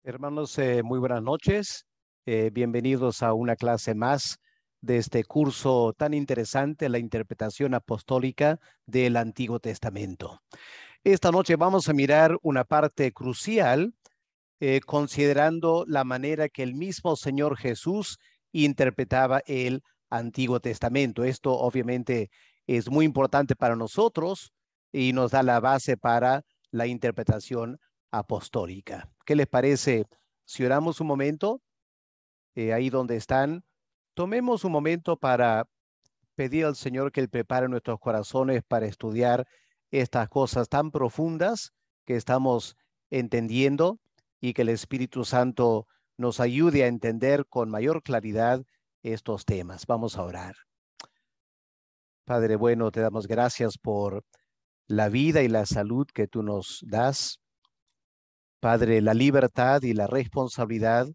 Hermanos, muy buenas noches. Bienvenidos a una clase más de este curso tan interesante, la interpretación apostólica del Antiguo Testamento. Esta noche vamos a mirar una parte crucial, considerando la manera que el mismo Señor Jesús interpretaba el Antiguo Testamento. Esto obviamente es muy importante para nosotros y nos da la base para la interpretación apostólica. ¿Qué les parece si oramos un momento ahí donde están? Tomemos un momento para pedir al Señor que Él prepare nuestros corazones para estudiar estas cosas tan profundas que estamos entendiendo y que el Espíritu Santo nos ayude a entender con mayor claridad estos temas. Vamos a orar. Padre bueno, te damos gracias por la vida y la salud que tú nos das. Padre, la libertad y la responsabilidad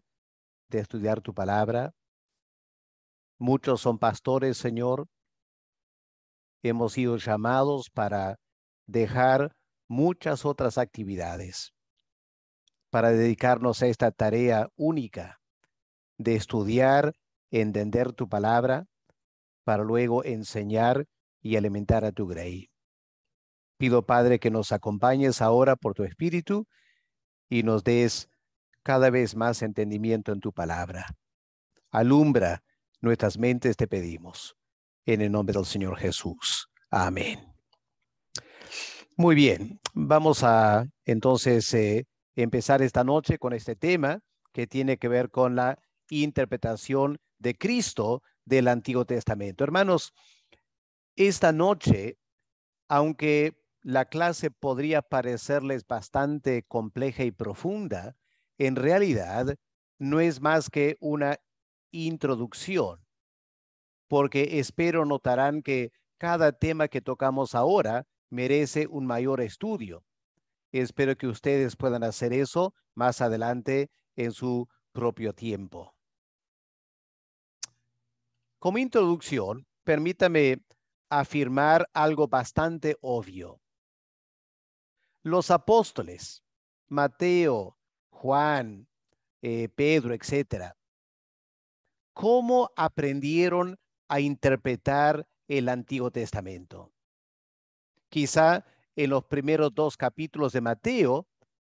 de estudiar tu palabra. Muchos son pastores, Señor. Hemos sido llamados para dejar muchas otras actividades, para dedicarnos a esta tarea única de estudiar, entender tu palabra, para luego enseñar y alimentar a tu grey. Pido, Padre, que nos acompañes ahora por tu Espíritu y nos des cada vez más entendimiento en tu palabra. Alumbra nuestras mentes, te pedimos, en el nombre del Señor Jesús. Amén. Muy bien, vamos a entonces empezar esta noche con este tema que tiene que ver con la interpretación de Cristo del Antiguo Testamento. Hermanos, esta noche, aunque la clase podría parecerles bastante compleja y profunda, en realidad no es más que una introducción, porque espero notarán que cada tema que tocamos ahora merece un mayor estudio. Espero que ustedes puedan hacer eso más adelante en su propio tiempo. Como introducción, permítame afirmar algo bastante obvio. Los apóstoles, Mateo, Juan, Pedro, etcétera, ¿cómo aprendieron a interpretar el Antiguo Testamento? Quizá en los primeros 2 capítulos de Mateo,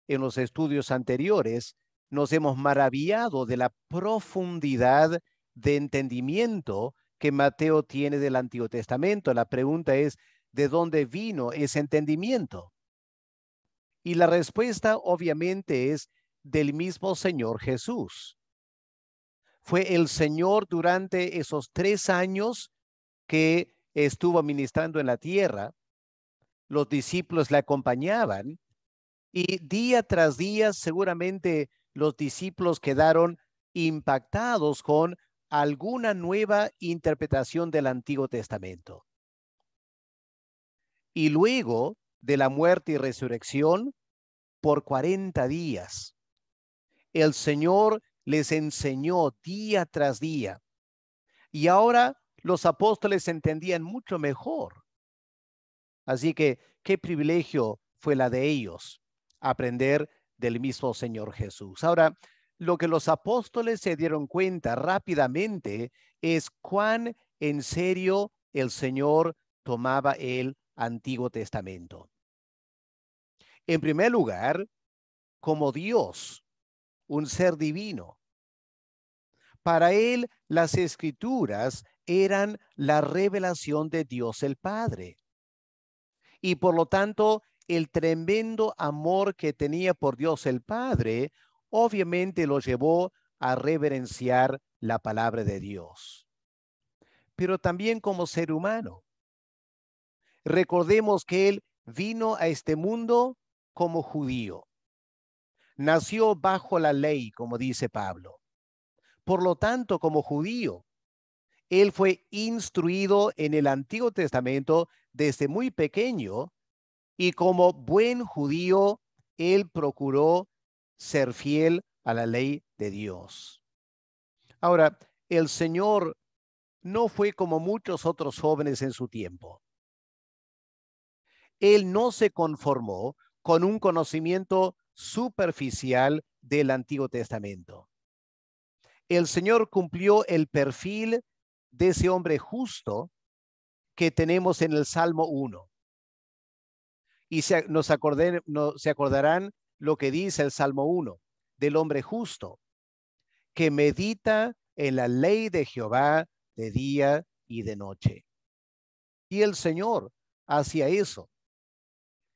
en los estudios anteriores, nos hemos maravillado de la profundidad de entendimiento que Mateo tiene del Antiguo Testamento. La pregunta es, ¿de dónde vino ese entendimiento? Y la respuesta obviamente es del mismo Señor Jesús. Fue el Señor durante esos 3 años que estuvo ministrando en la tierra. Los discípulos le acompañaban y día tras día seguramente los discípulos quedaron impactados con alguna nueva interpretación del Antiguo Testamento. Y luego de la muerte y resurrección, por 40 días, el Señor les enseñó día tras día. Y ahora los apóstoles entendían mucho mejor. Así que qué privilegio fue la de ellos aprender del mismo Señor Jesús. Ahora, lo que los apóstoles se dieron cuenta rápidamente es cuán en serio el Señor tomaba el Antiguo Testamento. En primer lugar, como Dios, un ser divino. Para él, las escrituras eran la revelación de Dios el Padre. Y por lo tanto, el tremendo amor que tenía por Dios el Padre, obviamente lo llevó a reverenciar la palabra de Dios. Pero también como ser humano. Recordemos que él vino a este mundo como judío. Nació bajo la ley, como dice Pablo. Por lo tanto, como judío, él fue instruido en el Antiguo Testamento desde muy pequeño y como buen judío, él procuró ser fiel a la ley de Dios. Ahora, el Señor no fue como muchos otros jóvenes en su tiempo. Él no se conformó con un conocimiento superficial del Antiguo Testamento. El Señor cumplió el perfil de ese hombre justo que tenemos en el Salmo 1. Y se acordarán lo que dice el Salmo 1 del hombre justo, que medita en la ley de Jehová de día y de noche. Y el Señor hacía eso.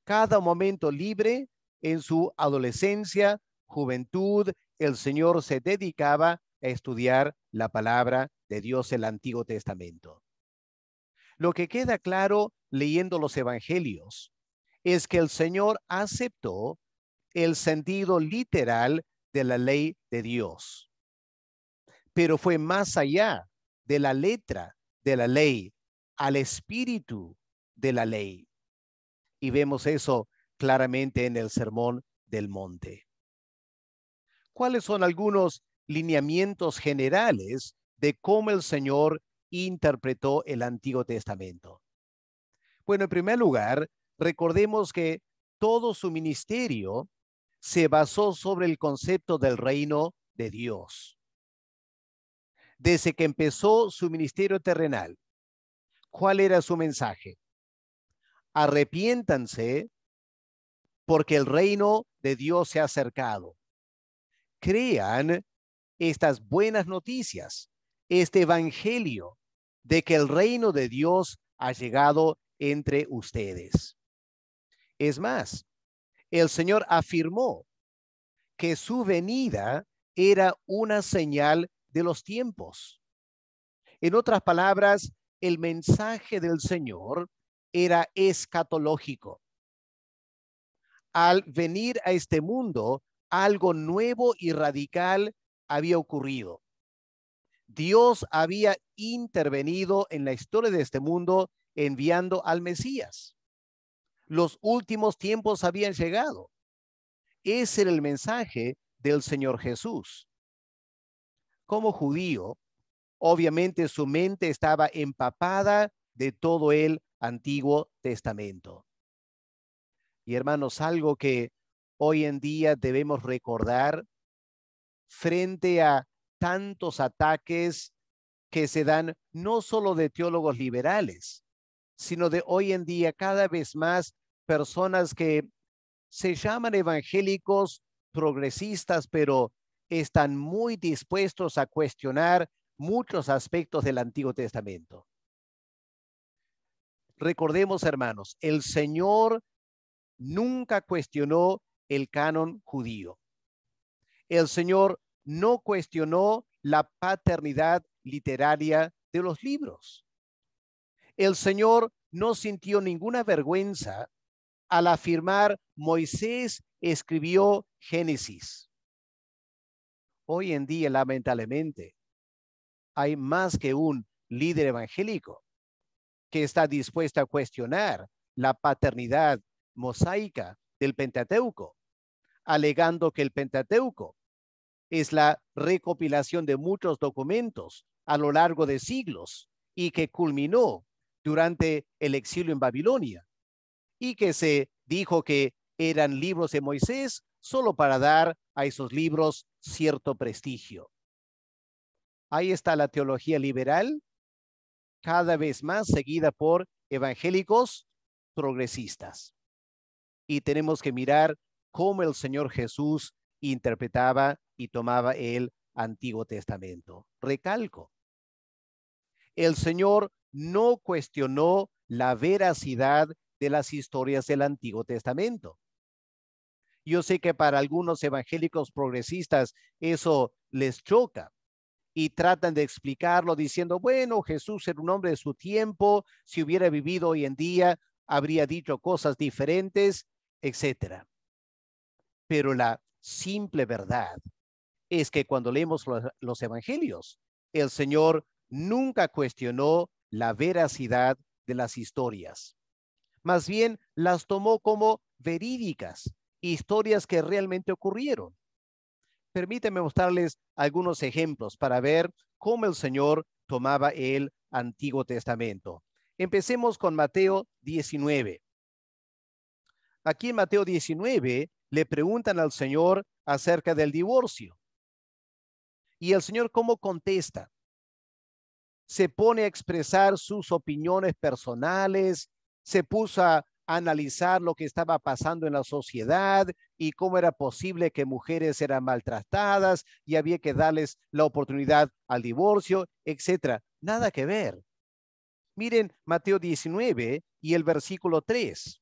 Cada momento libre en su adolescencia, juventud, el Señor se dedicaba a estudiar la palabra de Dios, el Antiguo Testamento. Lo que queda claro leyendo los evangelios es que el Señor aceptó el sentido literal de la ley de Dios, pero fue más allá de la letra de la ley al espíritu de la ley. Y vemos eso claramente en el Sermón del Monte. ¿Cuáles son algunos lineamientos generales de cómo el Señor interpretó el Antiguo Testamento? Bueno, en primer lugar, recordemos que todo su ministerio se basó sobre el concepto del reino de Dios. Desde que empezó su ministerio terrenal, ¿cuál era su mensaje? Arrepiéntanse porque el reino de Dios se ha acercado. Crean estas buenas noticias, este evangelio de que el reino de Dios ha llegado entre ustedes. Es más, el Señor afirmó que su venida era una señal de los tiempos. En otras palabras, el mensaje del Señor era escatológico. Al venir a este mundo, algo nuevo y radical había ocurrido. Dios había intervenido en la historia de este mundo enviando al Mesías. Los últimos tiempos habían llegado. Ese era el mensaje del Señor Jesús. Como judío, obviamente su mente estaba empapada de todo el Antiguo Testamento. Y hermanos, algo que hoy en día debemos recordar frente a tantos ataques que se dan no solo de teólogos liberales, sino de hoy en día cada vez más personas que se llaman evangélicos progresistas, pero están muy dispuestos a cuestionar muchos aspectos del Antiguo Testamento. Recordemos, hermanos, el Señor nunca cuestionó el canon judío. El Señor no cuestionó la paternidad literaria de los libros. El Señor no sintió ninguna vergüenza al afirmar Moisés escribió Génesis. Hoy en día, lamentablemente, hay más que un líder evangélico que está dispuesto a cuestionar la paternidad mosaica del Pentateuco, alegando que el Pentateuco es la recopilación de muchos documentos a lo largo de siglos y que culminó durante el exilio en Babilonia y que se dijo que eran libros de Moisés solo para dar a esos libros cierto prestigio. Ahí está la teología liberal, cada vez más seguida por evangélicos progresistas. Y tenemos que mirar cómo el Señor Jesús interpretaba y tomaba el Antiguo Testamento. Recalco, el Señor no cuestionó la veracidad de las historias del Antiguo Testamento. Yo sé que para algunos evangélicos progresistas eso les choca y tratan de explicarlo diciendo, bueno, Jesús era un hombre de su tiempo, si hubiera vivido hoy en día, habría dicho cosas diferentes, etcétera. Pero la simple verdad es que cuando leemos los evangelios, el Señor nunca cuestionó la veracidad de las historias. Más bien las tomó como verídicas, historias que realmente ocurrieron. Permítanme mostrarles algunos ejemplos para ver cómo el Señor tomaba el Antiguo Testamento. Empecemos con Mateo 19. Aquí en Mateo 19 le preguntan al Señor acerca del divorcio. Y el Señor, ¿cómo contesta? Se pone a expresar sus opiniones personales, se puso a analizar lo que estaba pasando en la sociedad y cómo era posible que mujeres eran maltratadas y había que darles la oportunidad al divorcio, etcétera. Nada que ver. Miren Mateo 19 y el versículo 3.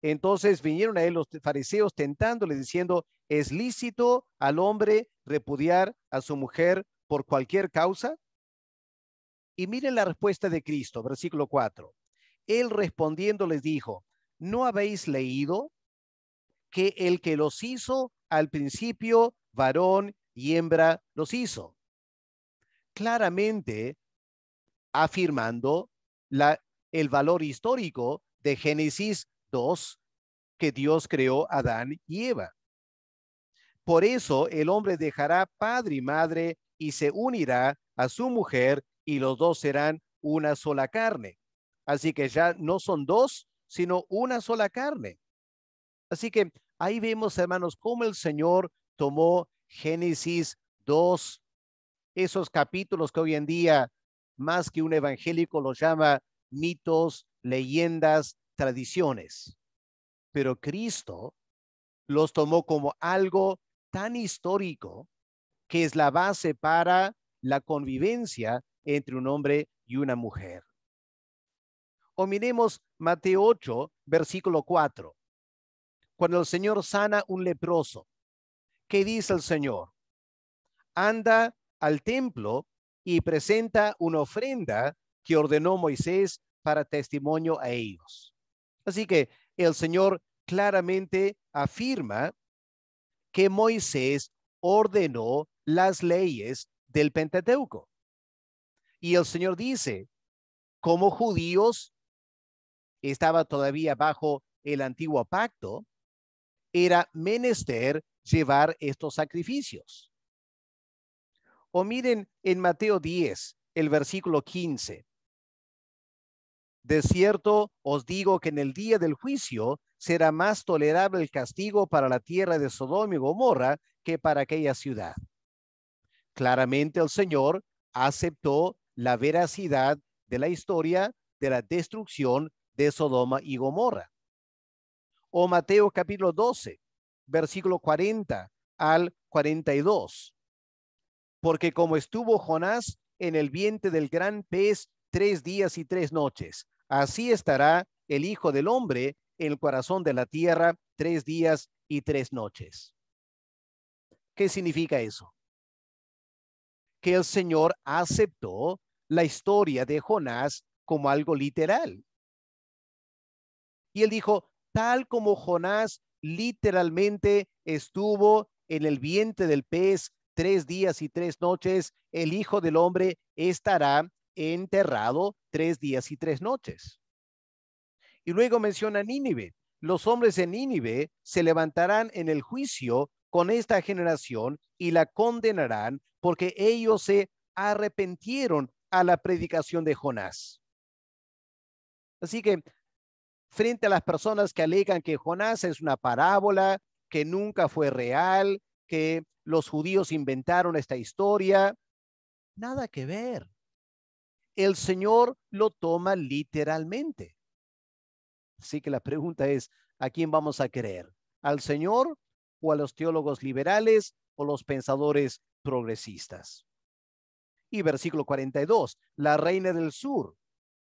Entonces vinieron a él los fariseos tentándole diciendo, ¿es lícito al hombre repudiar a su mujer por cualquier causa? Y miren la respuesta de Cristo, versículo 4. Él respondiendo les dijo, ¿no habéis leído que el que los hizo al principio, varón y hembra los hizo? Claramente afirmando el valor histórico de Génesis 2, que Dios creó a Adán y Eva. Por eso el hombre dejará padre y madre y se unirá a su mujer y los dos serán una sola carne. Así que ya no son dos, sino una sola carne. Así que ahí vemos, hermanos, cómo el Señor tomó Génesis 2, esos capítulos que hoy en día, más que un evangélico, los llama mitos, leyendas, tradiciones. Pero Cristo los tomó como algo tan histórico que es la base para la convivencia entre un hombre y una mujer. O miremos Mateo 8, versículo 4. Cuando el Señor sana un leproso, ¿qué dice el Señor? Anda al templo y presenta una ofrenda que ordenó Moisés para testimonio a ellos. Así que el Señor claramente afirma que Moisés ordenó las leyes del Pentateuco. Y el Señor dice, como judíos estaba todavía bajo el antiguo pacto, era menester llevar estos sacrificios. O miren en Mateo 10, el versículo 15. De cierto os digo que en el día del juicio será más tolerable el castigo para la tierra de Sodoma y Gomorra que para aquella ciudad. Claramente el Señor aceptó la veracidad de la historia de la destrucción de Sodoma y Gomorra. O Mateo capítulo 12, versículo 40 al 42. Porque como estuvo Jonás en el vientre del gran pez 3 días y 3 noches, así estará el Hijo del Hombre en el corazón de la tierra 3 días y 3 noches. ¿Qué significa eso? Que el Señor aceptó la historia de Jonás como algo literal. Y él dijo, tal como Jonás literalmente estuvo en el vientre del pez 3 días y 3 noches, el Hijo del Hombre estará enterrado 3 días y 3 noches. Y luego menciona Nínive. Los hombres de Nínive se levantarán en el juicio con esta generación y la condenarán porque ellos se arrepintieron a la predicación de Jonás. Así que frente a las personas que alegan que Jonás es una parábola, que nunca fue real, que los judíos inventaron esta historia, nada que ver. El Señor lo toma literalmente. Así que la pregunta es, ¿a quién vamos a creer? ¿Al Señor o a los teólogos liberales o los pensadores progresistas? Y versículo 42, la reina del sur,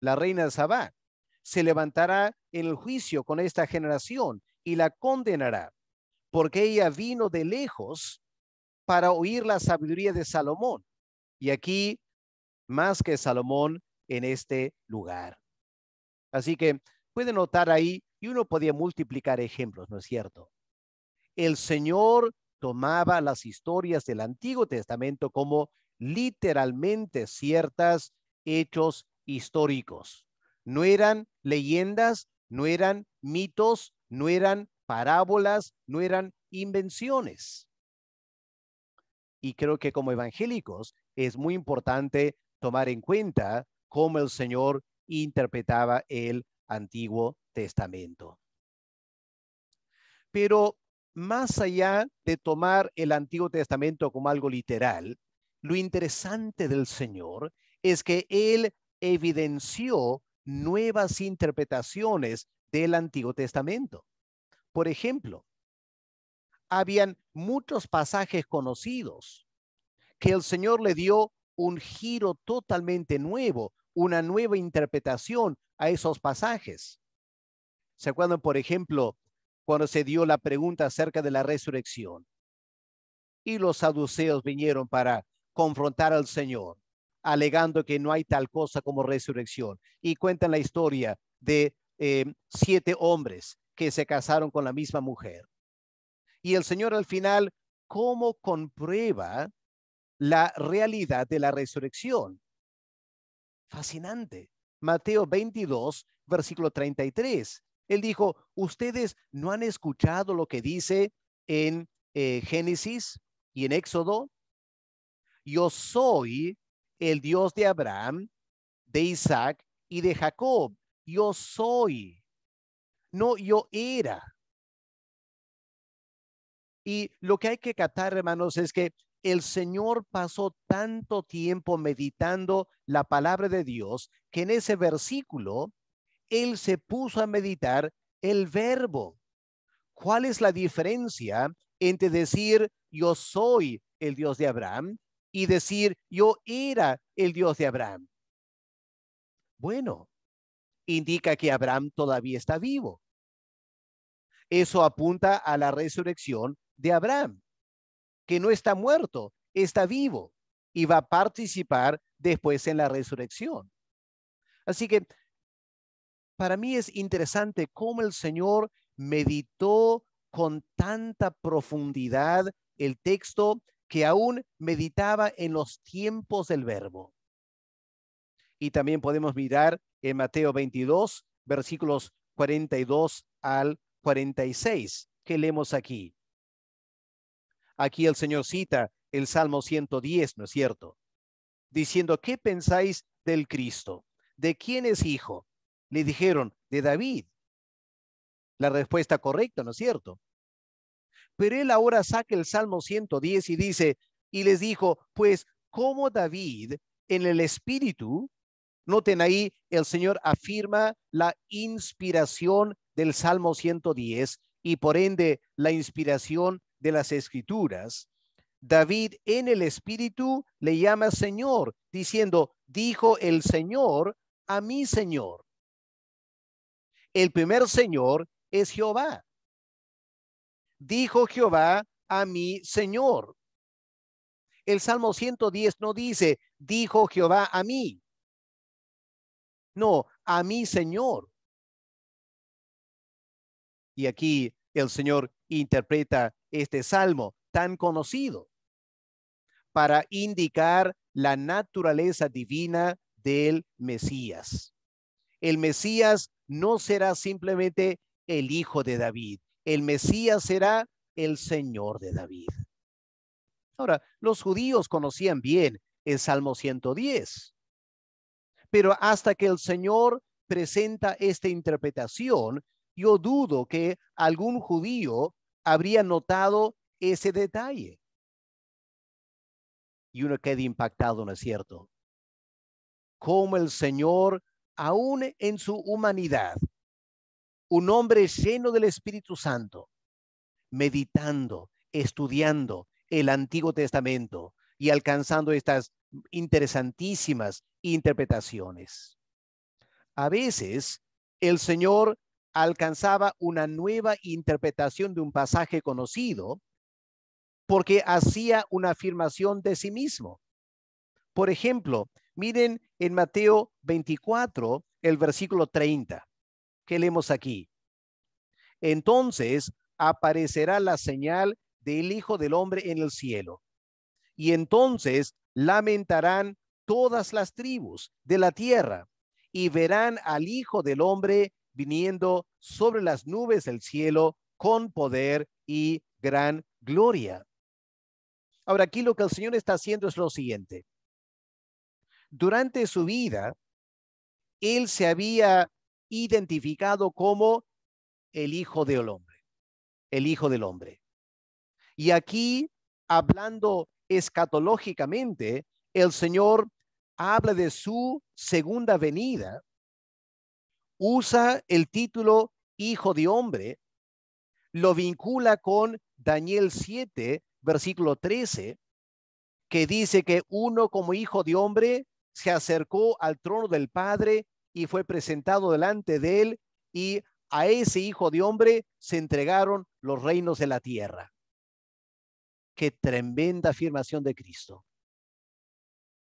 la reina de Sabá, se levantará en el juicio con esta generación y la condenará, porque ella vino de lejos para oír la sabiduría de Salomón. Y aquí, más que Salomón, en este lugar. Así que pueden notar ahí, y uno podía multiplicar ejemplos, ¿no es cierto? El Señor tomaba las historias del Antiguo Testamento como literalmente ciertas hechos históricos. No eran leyendas, no eran mitos, no eran parábolas, no eran invenciones. Y creo que como evangélicos es muy importante tomar en cuenta cómo el Señor interpretaba el Antiguo Testamento. Pero más allá de tomar el Antiguo Testamento como algo literal, lo interesante del Señor es que Él evidenció nuevas interpretaciones del Antiguo Testamento. Por ejemplo, habían muchos pasajes conocidos que el Señor le dio un giro totalmente nuevo, una nueva interpretación a esos pasajes. ¿Se acuerdan, por ejemplo, cuando se dio la pregunta acerca de la resurrección? Y los saduceos vinieron para confrontar al Señor, alegando que no hay tal cosa como resurrección. Y cuentan la historia de 7 hombres que se casaron con la misma mujer. Y el Señor al final, ¿cómo comprueba la realidad de la resurrección? Fascinante. Mateo 22, versículo 33. Él dijo, ¿ustedes no han escuchado lo que dice en Génesis y en Éxodo? Yo soy el Dios de Abraham, de Isaac y de Jacob. Yo soy, no yo era. Y lo que hay que captar, hermanos, es que el Señor pasó tanto tiempo meditando la palabra de Dios que en ese versículo Él se puso a meditar el verbo. ¿Cuál es la diferencia entre decir yo soy el Dios de Abraham y decir yo era el Dios de Abraham? Bueno, indica que Abraham todavía está vivo. Eso apunta a la resurrección de Abraham, que no está muerto, está vivo y va a participar después en la resurrección. Así que para mí es interesante cómo el Señor meditó con tanta profundidad el texto que aún meditaba en los tiempos del verbo. Y también podemos mirar en Mateo 22, versículos 42 al 46, que leemos aquí. Aquí el Señor cita el Salmo 110, ¿no es cierto? Diciendo, ¿qué pensáis del Cristo? ¿De quién es hijo? Le dijeron, de David. La respuesta correcta, ¿no es cierto? Pero él ahora saca el Salmo 110 y dice, y les dijo, pues como David en el Espíritu, noten ahí, el Señor afirma la inspiración del Salmo 110 y por ende la inspiración de las Escrituras. David en el Espíritu le llama Señor, diciendo, dijo el Señor a mi Señor. El primer Señor es Jehová. Dijo Jehová a mi Señor. El Salmo 110 no dice, dijo Jehová a mí. No, a mi Señor. Y aquí el Señor interpreta este salmo tan conocido para indicar la naturaleza divina del Mesías. El Mesías no será simplemente el hijo de David. El Mesías será el Señor de David. Ahora, los judíos conocían bien el Salmo 110, pero hasta que el Señor presenta esta interpretación, yo dudo que algún judío habría notado ese detalle. Y uno queda impactado, ¿no es cierto? Como el Señor, aún en su humanidad, un hombre lleno del Espíritu Santo, meditando, estudiando el Antiguo Testamento y alcanzando estas interesantísimas interpretaciones. A veces el Señor alcanzaba una nueva interpretación de un pasaje conocido porque hacía una afirmación de sí mismo. Por ejemplo, miren en Mateo 24, el versículo 30, que leemos aquí. Entonces aparecerá la señal del Hijo del Hombre en el cielo. Y entonces lamentarán todas las tribus de la tierra y verán al Hijo del Hombre viniendo sobre las nubes del cielo con poder y gran gloria. Ahora, aquí lo que el Señor está haciendo es lo siguiente. Durante su vida, Él se había identificado como el Hijo del Hombre. el Hijo del Hombre. Y aquí, hablando escatológicamente, el Señor habla de su segunda venida, usa el título Hijo de Hombre, lo vincula con Daniel 7, versículo 13, que dice que uno como hijo de hombre se acercó al trono del Padre y fue presentado delante de él, y a ese hijo de hombre se entregaron los reinos de la tierra. Qué tremenda afirmación de Cristo.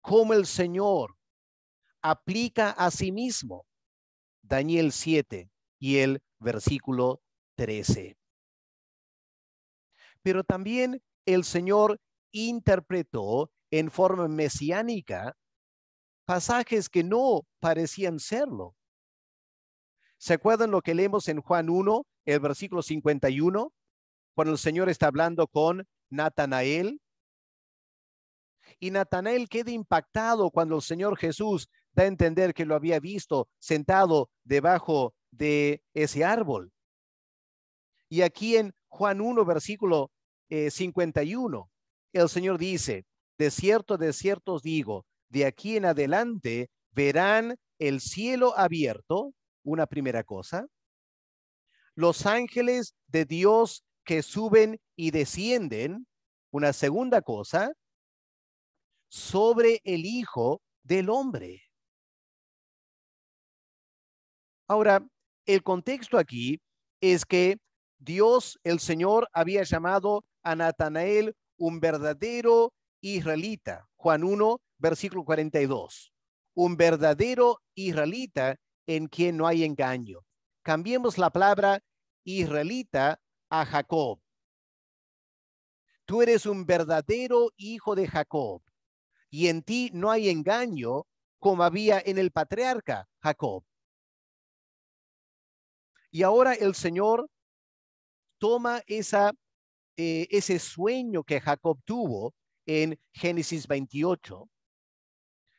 Cómo el Señor aplica a sí mismo Daniel 7 y el versículo 13. Pero también el Señor interpretó en forma mesiánica pasajes que no parecían serlo. ¿Se acuerdan lo que leemos en Juan 1, el versículo 51, cuando el Señor está hablando con Natanael? Y Natanael queda impactado cuando el Señor Jesús da a entender que lo había visto sentado debajo de ese árbol. Y aquí en Juan 1, versículo 51, el Señor dice: de cierto os digo, de aquí en adelante verán el cielo abierto, una primera cosa, los ángeles de Dios que suben y descienden, una segunda cosa, sobre el Hijo del Hombre. Ahora, el contexto aquí es que Dios, el Señor, había llamado a Natanael un verdadero israelita. Juan 1, versículo 42. Un verdadero israelita en quien no hay engaño. Cambiemos la palabra israelita a Jacob. Tú eres un verdadero hijo de Jacob, y en ti no hay engaño como había en el patriarca Jacob. Y ahora el Señor toma ese sueño que Jacob tuvo en Génesis 28,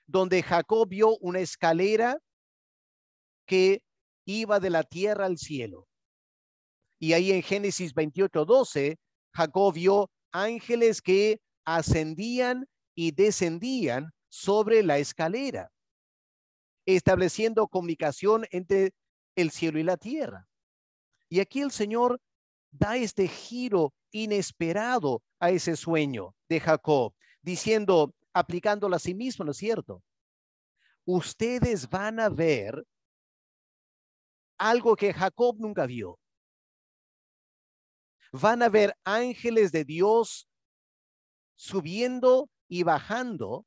donde Jacob vio una escalera que iba de la tierra al cielo. Y ahí en Génesis 28:12, Jacob vio ángeles que ascendían y descendían sobre la escalera, estableciendo comunicación entre el cielo y la tierra. Y aquí el Señor da este giro inesperado a ese sueño de Jacob, diciendo, aplicándolo a sí mismo, ¿no es cierto? Ustedes van a ver algo que Jacob nunca vio. Van a ver ángeles de Dios subiendo y bajando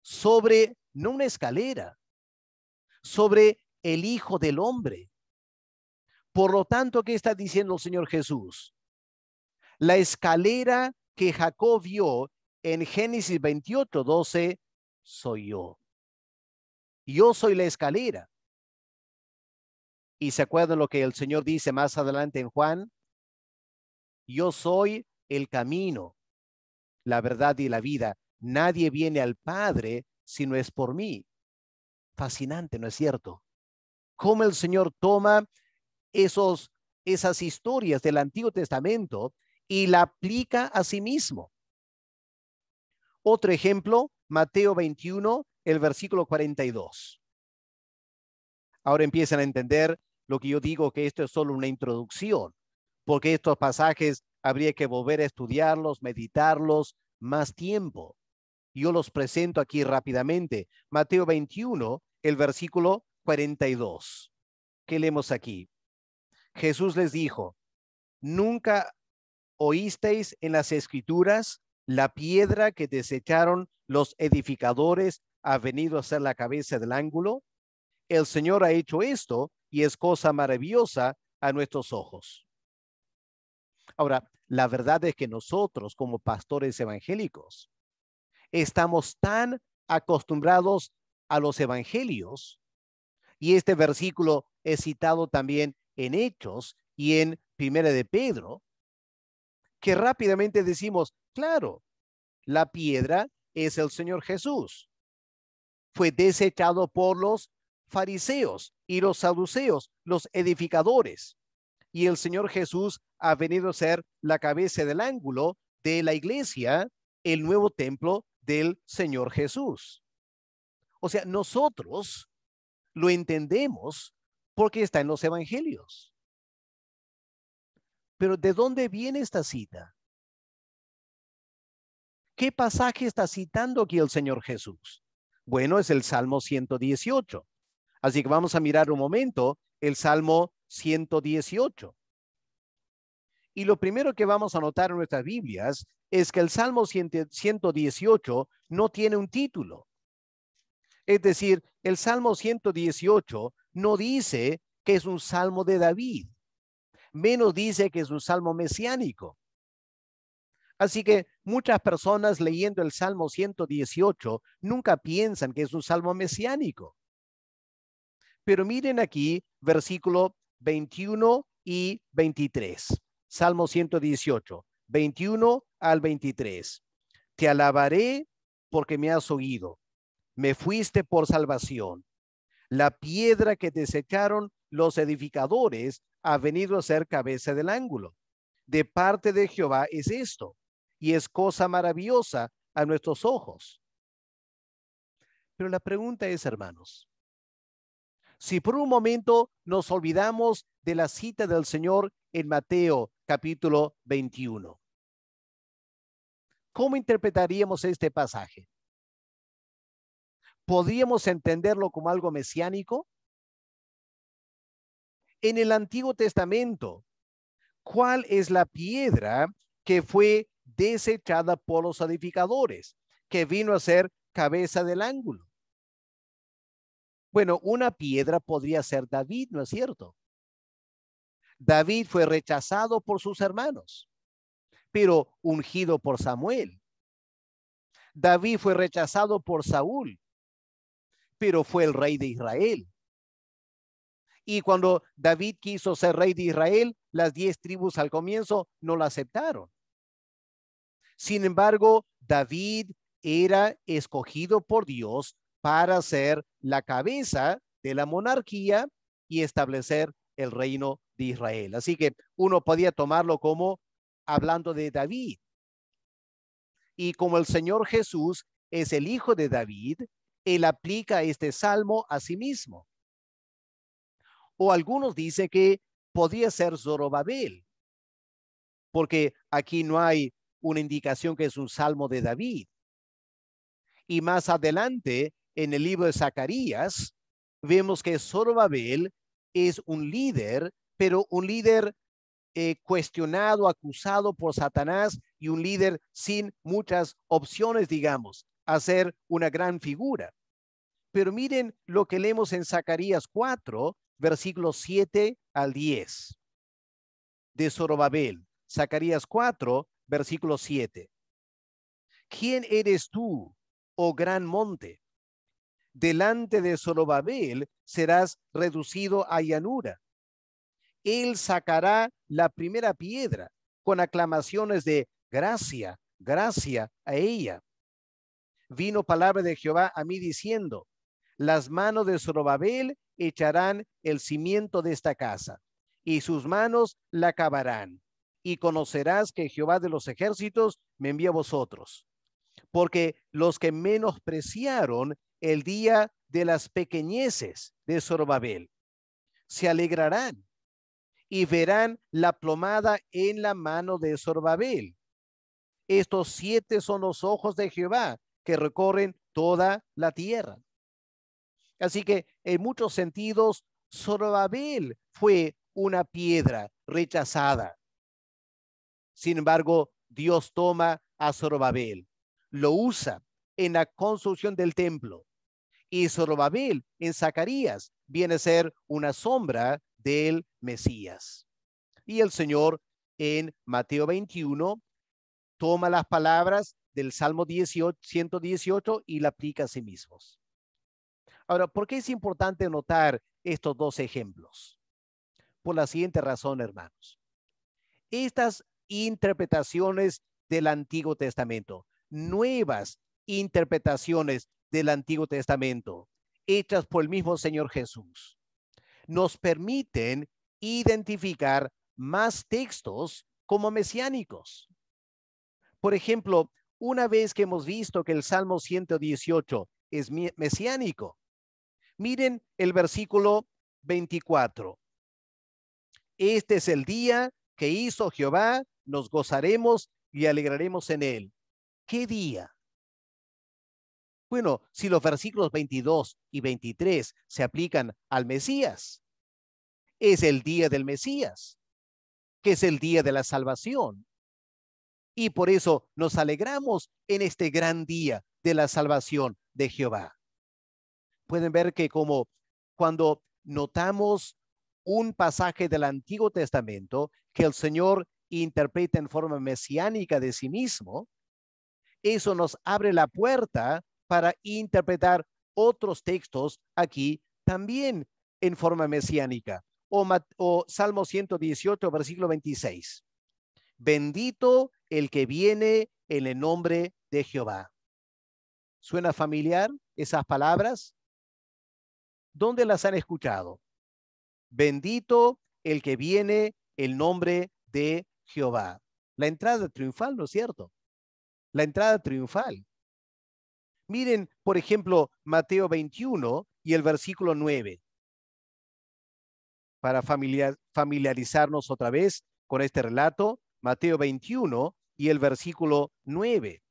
sobre, no una escalera, sobre el Hijo del Hombre. Por lo tanto, ¿qué está diciendo el Señor Jesús? La escalera que Jacob vio en Génesis 28:12 soy yo. Yo soy la escalera. Y se acuerdan lo que el Señor dice más adelante en Juan: yo soy el camino, la verdad y la vida. Nadie viene al Padre si no es por mí. Fascinante, ¿no es cierto? Cómo el Señor toma esas historias del Antiguo Testamento y la aplica a sí mismo. Otro ejemplo, Mateo 21, el versículo 42. Ahora empiezan a entender lo que yo digo, que esto es solo una introducción, porque estos pasajes habría que volver a estudiarlos, meditarlos más tiempo. Yo los presento aquí rápidamente. Mateo 21, el versículo 42. ¿Qué leemos aquí? Jesús les dijo: ¿nunca oísteis en las Escrituras, la piedra que desecharon los edificadores ha venido a ser la cabeza del ángulo? El Señor ha hecho esto y es cosa maravillosa a nuestros ojos. Ahora, la verdad es que nosotros, como pastores evangélicos, estamos tan acostumbrados a los evangelios, y este versículo es citado también en Hechos y en Primera de Pedro, que rápidamente decimos, claro, la piedra es el Señor Jesús. Fue desechado por los fariseos y los saduceos, los edificadores. y el Señor Jesús ha venido a ser la cabeza del ángulo de la iglesia, el nuevo templo del Señor Jesús. O sea, nosotros lo entendemos porque está en los evangelios. Pero ¿de dónde viene esta cita? ¿Qué pasaje está citando aquí el Señor Jesús? Bueno, es el Salmo 118. Así que vamos a mirar un momento el Salmo 118. Y lo primero que vamos a notar en nuestras Biblias es que el Salmo 118 no tiene un título. Es decir, el Salmo 118 no dice que es un salmo de David, menos dice que es un salmo mesiánico. Así que muchas personas leyendo el Salmo 118 nunca piensan que es un salmo mesiánico. Pero miren aquí, versículo 21 y 23. Salmo 118, 21 al 23. Te alabaré porque me has oído. Me fuiste por salvación. La piedra que desecharon los edificadores ha venido a ser cabeza del ángulo. De parte de Jehová es esto, y es cosa maravillosa a nuestros ojos. Pero la pregunta es, hermanos, si por un momento nos olvidamos de la cita del Señor en Mateo capítulo 21, ¿cómo interpretaríamos este pasaje? ¿Podríamos entenderlo como algo mesiánico? En el Antiguo Testamento, ¿cuál es la piedra que fue desechada por los edificadores, que vino a ser cabeza del ángulo? Bueno, una piedra podría ser David, ¿no es cierto? David fue rechazado por sus hermanos, pero ungido por Samuel. David fue rechazado por Saúl, pero fue el rey de Israel. Y cuando David quiso ser rey de Israel, las 10 tribus al comienzo no lo aceptaron. Sin embargo, David era escogido por Dios para ser la cabeza de la monarquía y establecer el reino de Israel. Así que uno podía tomarlo como hablando de David. Y como el Señor Jesús es el hijo de David, él aplica este salmo a sí mismo. O algunos dicen que podía ser Zorobabel, porque aquí no hay una indicación que es un salmo de David. Y más adelante, en el libro de Zacarías, vemos que Zorobabel es un líder, pero un líder cuestionado, acusado por Satanás y un líder sin muchas opciones, digamos, a ser una gran figura. Pero miren lo que leemos en Zacarías 4, versículos 7 al 10 de Zorobabel. Zacarías 4, versículo 7. ¿Quién eres tú, oh gran monte? Delante de Zorobabel serás reducido a llanura. Él sacará la primera piedra con aclamaciones de gracia, gracia a ella. Vino palabra de Jehová a mí diciendo, las manos de Zorobabel echarán el cimiento de esta casa, y sus manos la acabarán. Y conocerás que Jehová de los ejércitos me envía a vosotros. Porque los que menospreciaron el día de las pequeñeces de Zorobabel se alegrarán y verán la plomada en la mano de Zorobabel. Estos 7 son los ojos de Jehová que recorren toda la tierra. Así que en muchos sentidos, Zorobabel fue una piedra rechazada. Sin embargo, Dios toma a Zorobabel, lo usa en la construcción del templo. Y Zorobabel en Zacarías viene a ser una sombra del Mesías. Y el Señor en Mateo 21 toma las palabras del Salmo 118 y la aplica a sí mismos. Ahora, ¿por qué es importante notar estos dos ejemplos? Por la siguiente razón, hermanos. Estas interpretaciones del Antiguo Testamento, nuevas interpretaciones del Antiguo Testamento, hechas por el mismo Señor Jesús, nos permiten identificar más textos como mesiánicos. Por ejemplo, una vez que hemos visto que el Salmo 118 es mesiánico, miren el versículo 24. Este es el día que hizo Jehová, nos gozaremos y alegraremos en él. ¿Qué día? Bueno, si los versículos 22 y 23 se aplican al Mesías, es el día del Mesías, que es el día de la salvación. Y por eso nos alegramos en este gran día de la salvación de Jehová. Pueden ver que como cuando notamos un pasaje del Antiguo Testamento que el Señor interpreta en forma mesiánica de sí mismo, eso nos abre la puerta para interpretar otros textos aquí también en forma mesiánica. O Salmo 118, versículo 26. Bendito el que viene en el nombre de Jehová. ¿Suena familiar esas palabras? ¿Dónde las han escuchado? Bendito el que viene el nombre de Jehová. La entrada triunfal, ¿no es cierto? La entrada triunfal. Miren, por ejemplo, Mateo 21 y el versículo 9, para familiarizarnos otra vez con este relato. Mateo 21 y el versículo 9.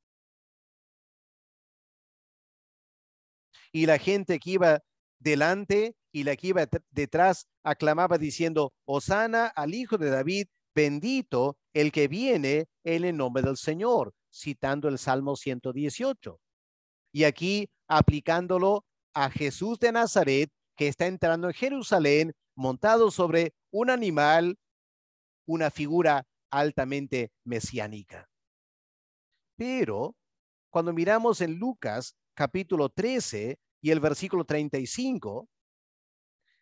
Y la gente que iba delante y la que iba detrás aclamaba diciendo: Hosana al Hijo de David, bendito el que viene en el nombre del Señor, citando el Salmo 118. Y aquí aplicándolo a Jesús de Nazaret, que está entrando en Jerusalén montado sobre un animal, una figura altamente mesiánica. Pero cuando miramos en Lucas capítulo 13 y el versículo 35,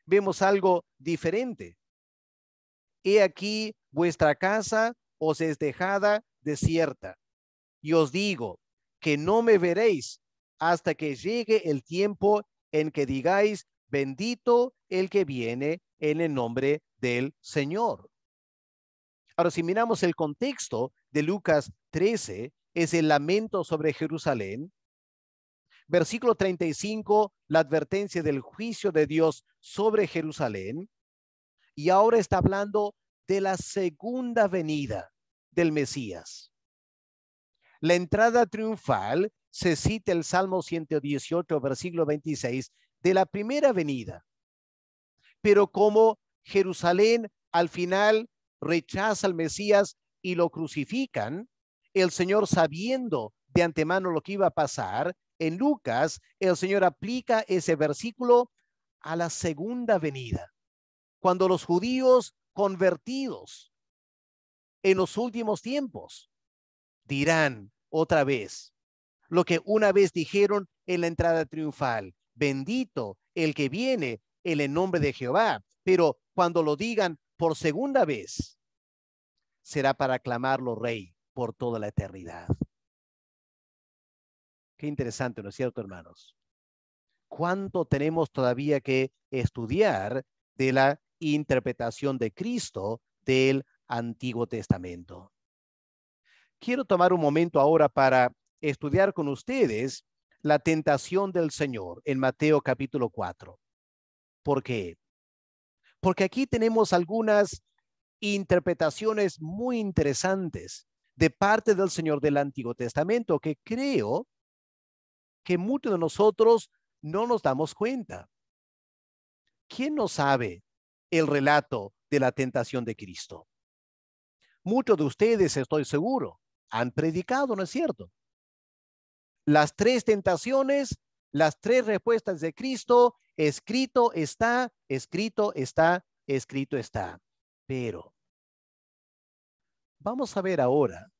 vemos algo diferente. He aquí vuestra casa os es dejada desierta, y os digo que no me veréis hasta que llegue el tiempo en que digáis: bendito el que viene en el nombre del Señor. Ahora, si miramos el contexto de Lucas 13, es el lamento sobre Jerusalén. Versículo 35, la advertencia del juicio de Dios sobre Jerusalén. Y ahora está hablando de la segunda venida del Mesías. La entrada triunfal se cita el Salmo 118, versículo 26, de la primera venida. Pero como Jerusalén al final rechaza al Mesías y lo crucifican, el Señor, sabiendo de antemano lo que iba a pasar, en Lucas, el Señor aplica ese versículo a la segunda venida, cuando los judíos convertidos en los últimos tiempos dirán otra vez lo que una vez dijeron en la entrada triunfal: bendito el que viene en el nombre de Jehová. Pero cuando lo digan por segunda vez, será para aclamarlo rey por toda la eternidad. Qué interesante, ¿no es cierto, hermanos? ¿Cuánto tenemos todavía que estudiar de la interpretación de Cristo del Antiguo Testamento? Quiero tomar un momento ahora para estudiar con ustedes la tentación del Señor en Mateo capítulo 4. ¿Por qué? Porque aquí tenemos algunas interpretaciones muy interesantes de parte del Señor del Antiguo Testamento que creo que muchos de nosotros no nos damos cuenta. ¿Quién no sabe el relato de la tentación de Cristo? Muchos de ustedes, estoy seguro, han predicado, ¿no es cierto? Las tres tentaciones, las tres respuestas de Cristo: escrito está, escrito está, escrito está. Pero vamos a ver ahora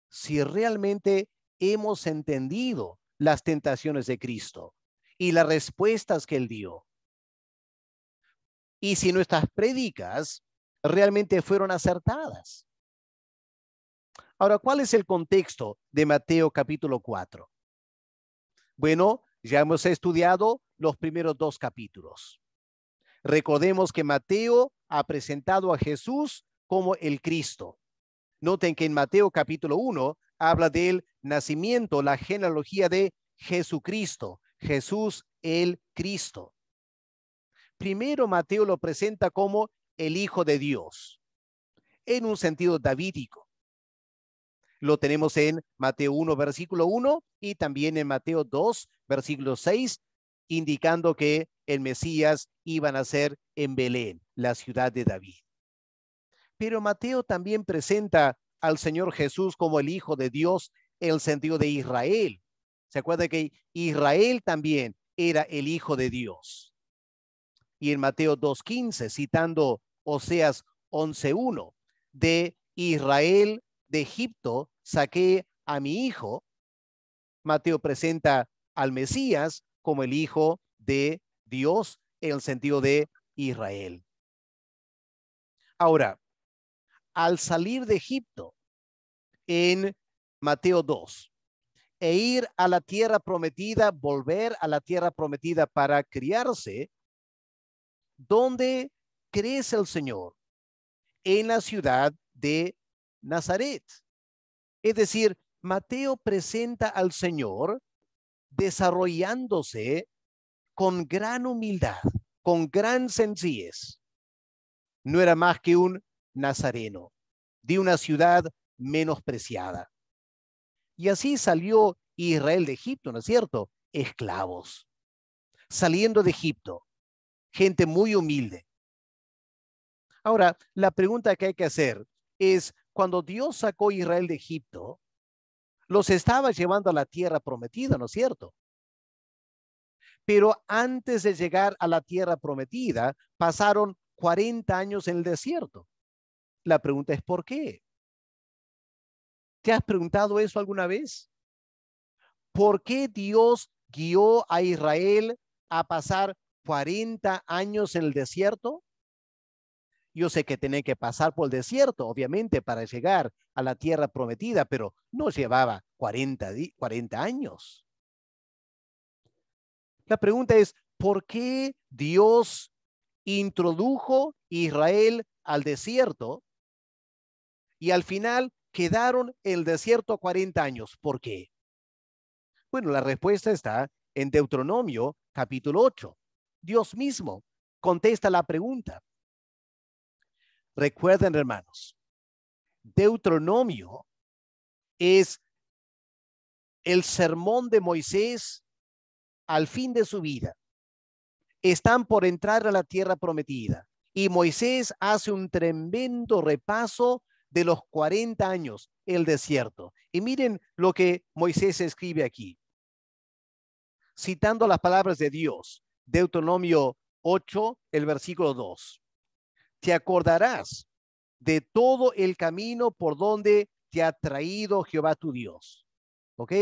si realmente hemos entendido las tentaciones de Cristo y las respuestas que él dio. Y si nuestras prédicas realmente fueron acertadas. Ahora, ¿cuál es el contexto de Mateo capítulo 4? Bueno, ya hemos estudiado los primeros dos capítulos. Recordemos que Mateo ha presentado a Jesús como el Cristo. Noten que en Mateo capítulo 1 habla del nacimiento, la genealogía de Jesucristo, Jesús el Cristo. Primero Mateo lo presenta como el Hijo de Dios, en un sentido davídico. Lo tenemos en Mateo 1, versículo 1 y también en Mateo 2, versículo 6, indicando que el Mesías iba a nacer en Belén, la ciudad de David. Pero Mateo también presenta al Señor Jesús como el Hijo de Dios en el sentido de Israel. ¿Se acuerda que Israel también era el Hijo de Dios? Y en Mateo 2:15, citando Oseas 11:1, de Israel de Egipto saqué a mi hijo, Mateo presenta al Mesías como el Hijo de Dios en el sentido de Israel. Ahora, al salir de Egipto en Mateo 2 e ir a la tierra prometida, volver a la tierra prometida para criarse, ¿dónde crece el Señor? En la ciudad de Nazaret. Es decir, Mateo presenta al Señor desarrollándose con gran humildad, con gran sencillez. No era más que un nazareno de una ciudad menospreciada. Y así salió Israel de Egipto, ¿no es cierto? Esclavos, saliendo de Egipto, gente muy humilde. Ahora, la pregunta que hay que hacer es, cuando Dios sacó a Israel de Egipto, los estaba llevando a la tierra prometida, ¿no es cierto? Pero antes de llegar a la tierra prometida, pasaron 40 años en el desierto. La pregunta es, ¿por qué? ¿Te has preguntado eso alguna vez? ¿Por qué Dios guió a Israel a pasar 40 años en el desierto? Yo sé que tenía que pasar por el desierto, obviamente, para llegar a la tierra prometida, pero no llevaba 40 años. La pregunta es, ¿por qué Dios introdujo a Israel al desierto y al final quedaron en el desierto 40 años? ¿Por qué? Bueno, la respuesta está en Deuteronomio capítulo 8. Dios mismo contesta la pregunta. Recuerden, hermanos, Deuteronomio es el sermón de Moisés al fin de su vida. Están por entrar a la tierra prometida y Moisés hace un tremendo repaso de los 40 años en el desierto. Y miren lo que Moisés escribe aquí, citando las palabras de Dios. Deuteronomio 8, el versículo 2. Te acordarás de todo el camino por donde te ha traído Jehová tu Dios. ¿Ok?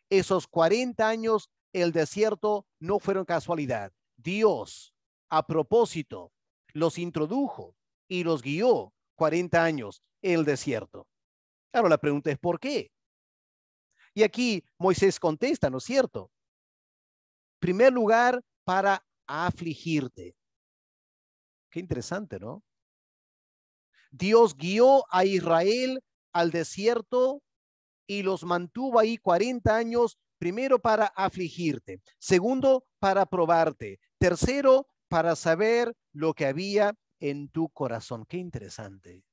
Esos 40 años en el desierto no fueron casualidad. Dios, a propósito, los introdujo y los guió 40 años en el desierto. Claro, la pregunta es ¿por qué? Y aquí Moisés contesta, ¿no es cierto? Primer lugar, para afligirte. Qué interesante, ¿no? Dios guió a Israel al desierto y los mantuvo ahí 40 años, primero para afligirte, segundo para probarte, tercero para saber lo que había en tu corazón. Qué interesante.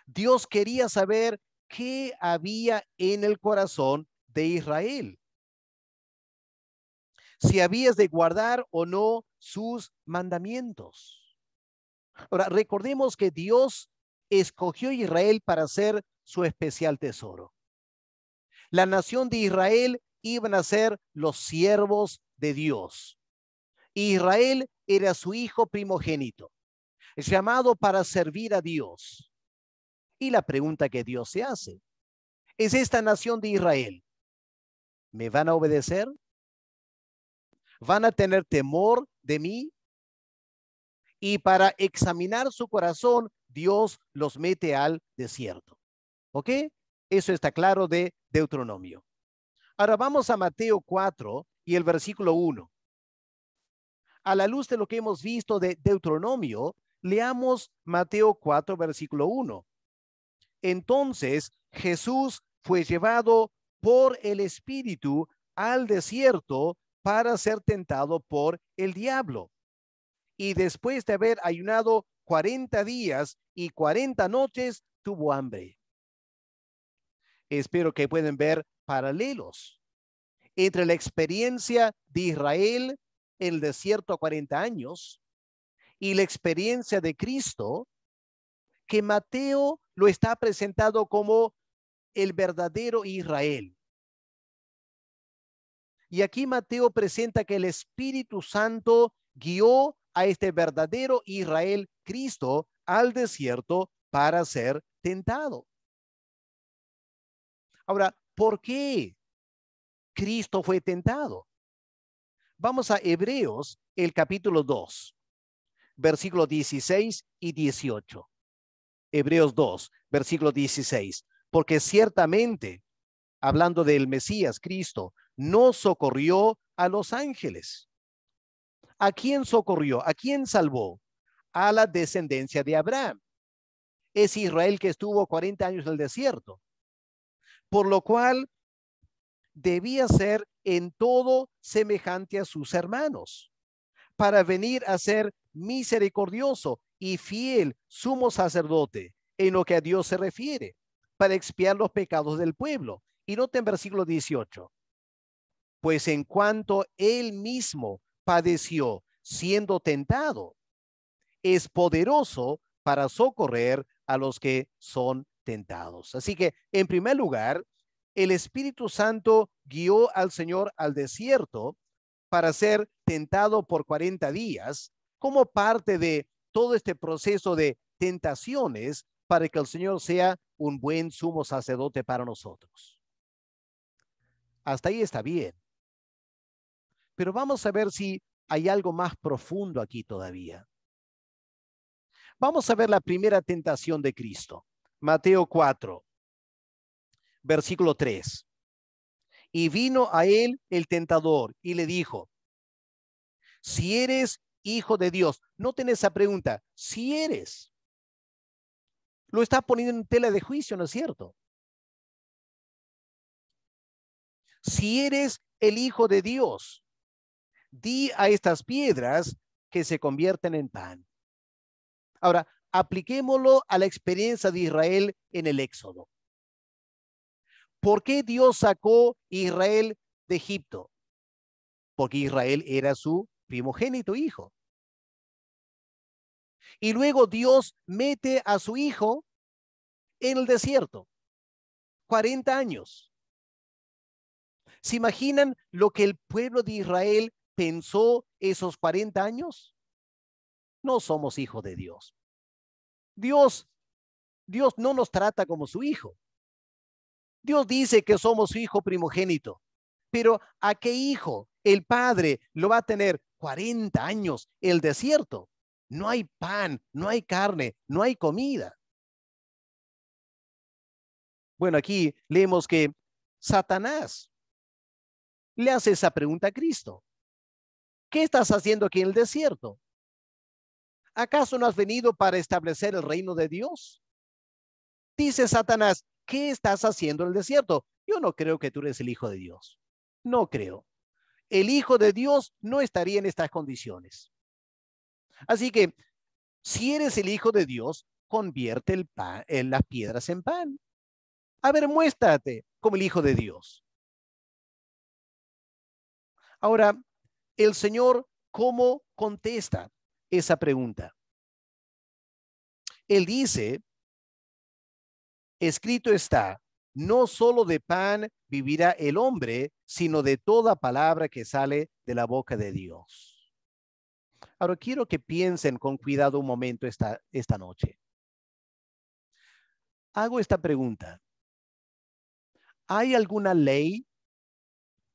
Dios quería saber qué había en el corazón de Israel. Si habías de guardar o no sus mandamientos. Ahora, recordemos que Dios escogió a Israel para ser su especial tesoro. La nación de Israel iban a ser los siervos de Dios. Israel era su hijo primogénito, llamado para servir a Dios. Y la pregunta que Dios se hace es: esta nación de Israel, ¿me van a obedecer? ¿Van a tener temor de mí? Y para examinar su corazón, Dios los mete al desierto. ¿Ok? Eso está claro de Deuteronomio. Ahora vamos a Mateo 4 y el versículo 1. A la luz de lo que hemos visto de Deuteronomio, Leamos Mateo 4, versículo 1. Entonces Jesús fue llevado por el Espíritu al desierto para ser tentado por el diablo. Y después de haber ayunado 40 días y 40 noches, tuvo hambre. Espero que pueden ver paralelos entre la experiencia de Israel en el desierto a 40 años y la experiencia de Cristo, que Mateo lo está presentado como el verdadero Israel. Y aquí Mateo presenta que el Espíritu Santo guió a este verdadero Israel, Cristo, al desierto para ser tentado. Ahora, ¿por qué Cristo fue tentado? Vamos a Hebreos, el capítulo 2, versículos 16 y 18. Hebreos 2, versículo 16. Porque ciertamente, hablando del Mesías, Cristo, no socorrió a los ángeles. ¿A quién socorrió? ¿A quién salvó? A la descendencia de Abraham. Es Israel que estuvo 40 años en el desierto. Por lo cual debía ser en todo semejante a sus hermanos, para venir a ser misericordioso y fiel sumo sacerdote en lo que a Dios se refiere, para expiar los pecados del pueblo. Y noten versículo 18. Pues en cuanto él mismo padeció siendo tentado, es poderoso para socorrer a los que son tentados. Así que, en primer lugar, el Espíritu Santo guió al Señor al desierto para ser tentado por 40 días como parte de todo este proceso de tentaciones para que el Señor sea un buen sumo sacerdote para nosotros. Hasta ahí está bien. Pero vamos a ver si hay algo más profundo aquí todavía. Vamos a ver la primera tentación de Cristo. Mateo 4, versículo 3. Y vino a él el tentador y le dijo, si eres hijo de Dios. Noten esa pregunta, si eres. Lo está poniendo en tela de juicio, ¿no es cierto? Si eres el hijo de Dios, di a estas piedras que se convierten en pan. Ahora, apliquémoslo a la experiencia de Israel en el Éxodo. ¿Por qué Dios sacó a Israel de Egipto? Porque Israel era su primogénito hijo. Y luego Dios mete a su hijo en el desierto, 40 años. ¿Se imaginan lo que el pueblo de Israel pensó esos 40 años? No somos hijos de Dios. Dios no nos trata como su hijo. Dios dice que somos su hijo primogénito, pero ¿a qué hijo el padre lo va a tener 40 años en el desierto? No hay pan, no hay carne, no hay comida. Bueno, aquí leemos que Satanás le hace esa pregunta a Cristo. ¿Qué estás haciendo aquí en el desierto? ¿Acaso no has venido para establecer el reino de Dios? Dice Satanás, ¿qué estás haciendo en el desierto? Yo no creo que tú eres el hijo de Dios. No creo. El hijo de Dios no estaría en estas condiciones. Así que, si eres el hijo de Dios, convierte el pan, en las piedras en pan. A ver, muéstrate como el hijo de Dios. Ahora, el Señor, ¿cómo contesta esa pregunta? Él dice, escrito está, no solo de pan vivirá el hombre, sino de toda palabra que sale de la boca de Dios. Ahora quiero que piensen con cuidado un momento esta noche. Hago esta pregunta. ¿Hay alguna ley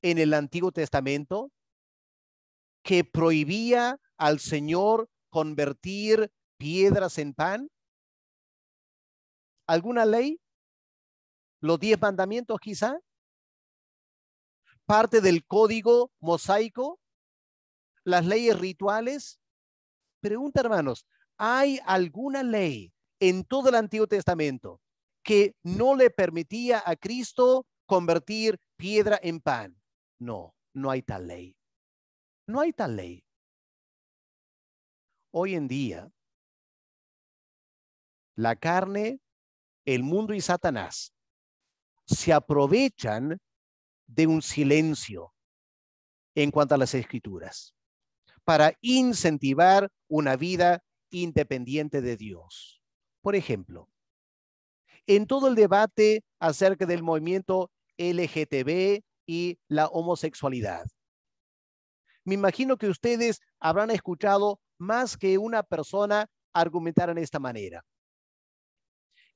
en el Antiguo Testamento que prohibía al Señor convertir piedras en pan? ¿Alguna ley? ¿Los 10 mandamientos quizá? ¿Parte del código mosaico? ¿Las leyes rituales? Pregunta, hermanos, ¿Hay alguna ley en todo el Antiguo Testamento que no le permitía a Cristo convertir piedra en pan? No, no hay tal ley. No hay tal ley. Hoy en día, la carne, el mundo y Satanás se aprovechan de un silencio en cuanto a las escrituras para incentivar una vida independiente de Dios. Por ejemplo, en todo el debate acerca del movimiento LGTB y la homosexualidad, me imagino que ustedes habrán escuchado más que una persona argumentar en esta manera.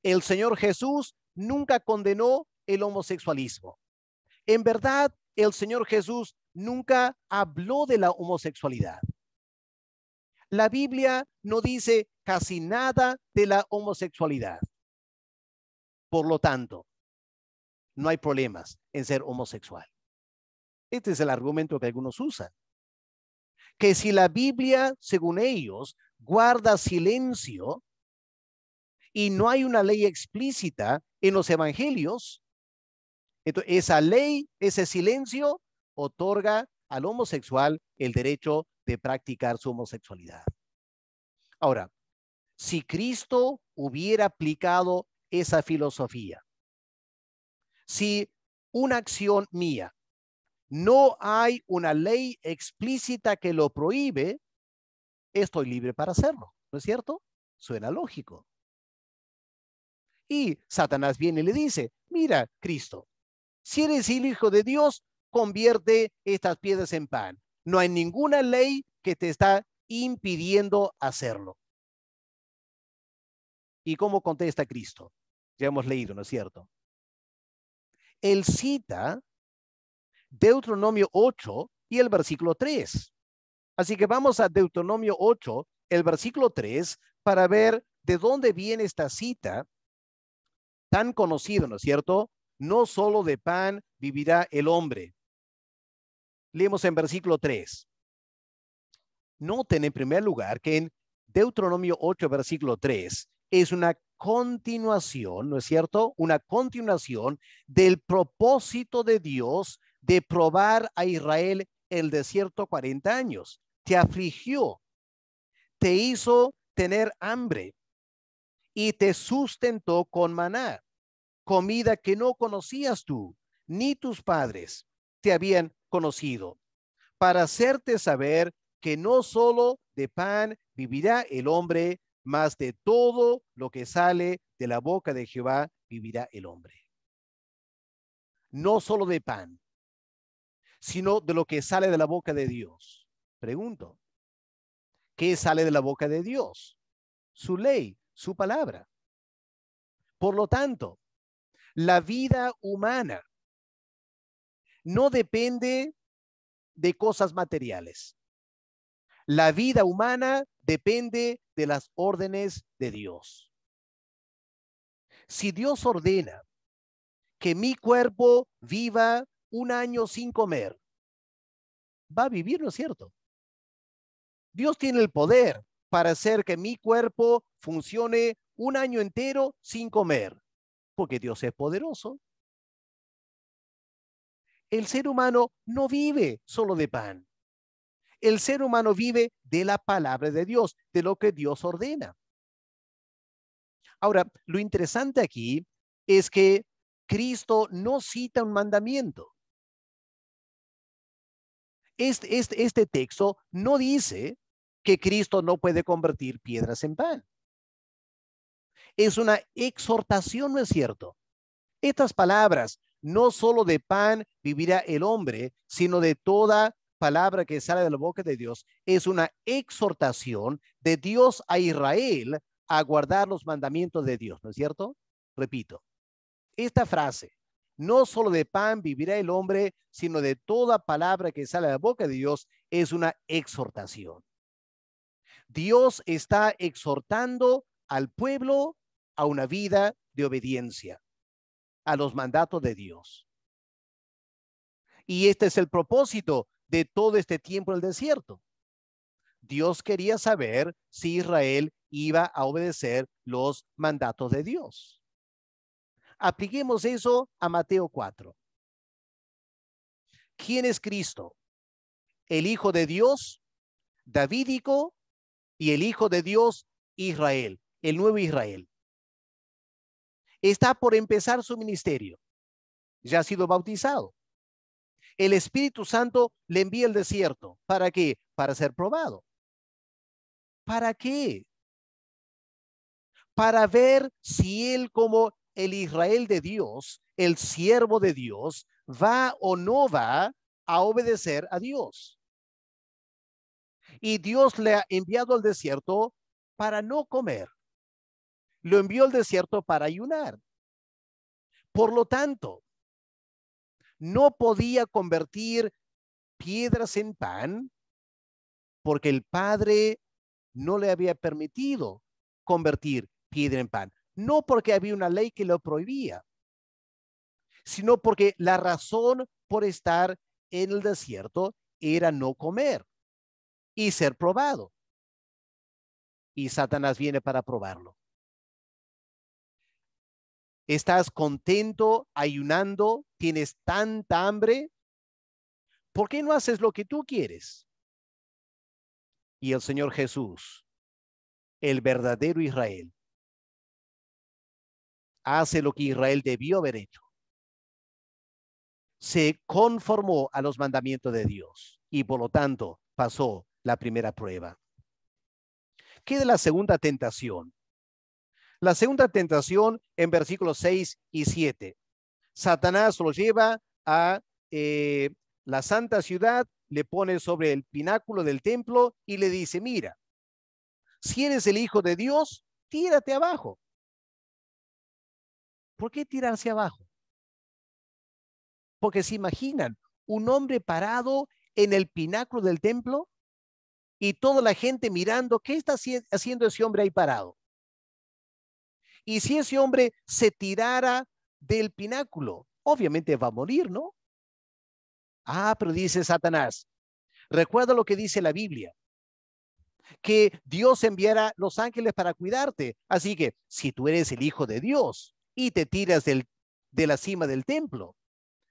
El Señor Jesús nunca condenó el homosexualismo. En verdad, el Señor Jesús nunca habló de la homosexualidad. La Biblia no dice casi nada de la homosexualidad. Por lo tanto, no hay problemas en ser homosexual. Este es el argumento que algunos usan. Que si la Biblia, según ellos, guarda silencio y no hay una ley explícita en los evangelios, entonces esa ley, ese silencio, otorga al homosexual el derecho de practicar su homosexualidad. Ahora, si Cristo hubiera aplicado esa filosofía, si una acción mía no hay una ley explícita que lo prohíbe, estoy libre para hacerlo, ¿no es cierto? Suena lógico. Y Satanás viene y le dice, mira, Cristo, si eres el Hijo de Dios, convierte estas piedras en pan. No hay ninguna ley que te está impidiendo hacerlo. ¿Y cómo contesta Cristo? Ya hemos leído, ¿no es cierto? Él cita Deuteronomio 8 y el versículo 3. Así que vamos a Deuteronomio 8, el versículo 3, para ver de dónde viene esta cita tan conocida, ¿no es cierto? No solo de pan vivirá el hombre. Leemos en versículo 3. Noten en primer lugar que en Deuteronomio 8, versículo 3, es una continuación, ¿no es cierto? Una continuación del propósito de Dios de probar a Israel el desierto 40 años. Te afligió, te hizo tener hambre y te sustentó con maná, comida que no conocías tú, ni tus padres te habían conocido, para hacerte saber que no solo de pan vivirá el hombre, mas de todo lo que sale de la boca de Jehová vivirá el hombre. No solo de pan, sino de lo que sale de la boca de Dios. Pregunto, ¿qué sale de la boca de Dios? Su ley, su palabra. Por lo tanto, la vida humana no depende de cosas materiales. La vida humana depende de las órdenes de Dios. Si Dios ordena que mi cuerpo viva un año sin comer, va a vivir, ¿no es cierto? Dios tiene el poder para hacer que mi cuerpo funcione un año entero sin comer, porque Dios es poderoso. El ser humano no vive solo de pan. El ser humano vive de la palabra de Dios, de lo que Dios ordena. Ahora, lo interesante aquí es que Cristo no cita un mandamiento. Este texto no dice que Cristo no puede convertir piedras en pan. Es una exhortación, ¿no es cierto? Estas palabras, no solo de pan vivirá el hombre, sino de toda palabra que sale de la boca de Dios, es una exhortación de Dios a Israel a guardar los mandamientos de Dios, ¿no es cierto? Repito, esta frase, no solo de pan vivirá el hombre, sino de toda palabra que sale de la boca de Dios, es una exhortación. Dios está exhortando al pueblo a una vida de obediencia a los mandatos de Dios. Y este es el propósito de todo este tiempo en el desierto. Dios quería saber si Israel iba a obedecer los mandatos de Dios. Apliquemos eso a Mateo 4. ¿Quién es Cristo? El Hijo de Dios, davídico, y el Hijo de Dios, Israel, el nuevo Israel. Está por empezar su ministerio. Ya ha sido bautizado. El Espíritu Santo le envía al desierto. ¿Para qué? Para ser probado. ¿Para qué? Para ver si él, como el Israel de Dios, el siervo de Dios, va o no va a obedecer a Dios. Y Dios le ha enviado al desierto para no comer. Lo envió al desierto para ayunar. Por lo tanto, no podía convertir piedras en pan porque el Padre no le había permitido convertir piedra en pan. No porque había una ley que lo prohibía, sino porque la razón por estar en el desierto era no comer y ser probado. Y Satanás viene para probarlo. ¿Estás contento ayunando? ¿Tienes tanta hambre? ¿Por qué no haces lo que tú quieres? Y el Señor Jesús, el verdadero Israel, hace lo que Israel debió haber hecho. Se conformó a los mandamientos de Dios y por lo tanto pasó la primera prueba. ¿Qué de la segunda tentación? La segunda tentación en versículos 6 y 7. Satanás lo lleva a la santa ciudad, le pone sobre el pináculo del templo y le dice, mira, si eres el Hijo de Dios, tírate abajo. ¿Por qué tirarse abajo? Porque se imaginan un hombre parado en el pináculo del templo y toda la gente mirando, ¿qué está haciendo ese hombre ahí parado? Y si ese hombre se tirara del pináculo, obviamente va a morir, ¿no? Ah, pero dice Satanás, recuerda lo que dice la Biblia, que Dios enviará los ángeles para cuidarte. Así que si tú eres el Hijo de Dios y te tiras de la cima del templo,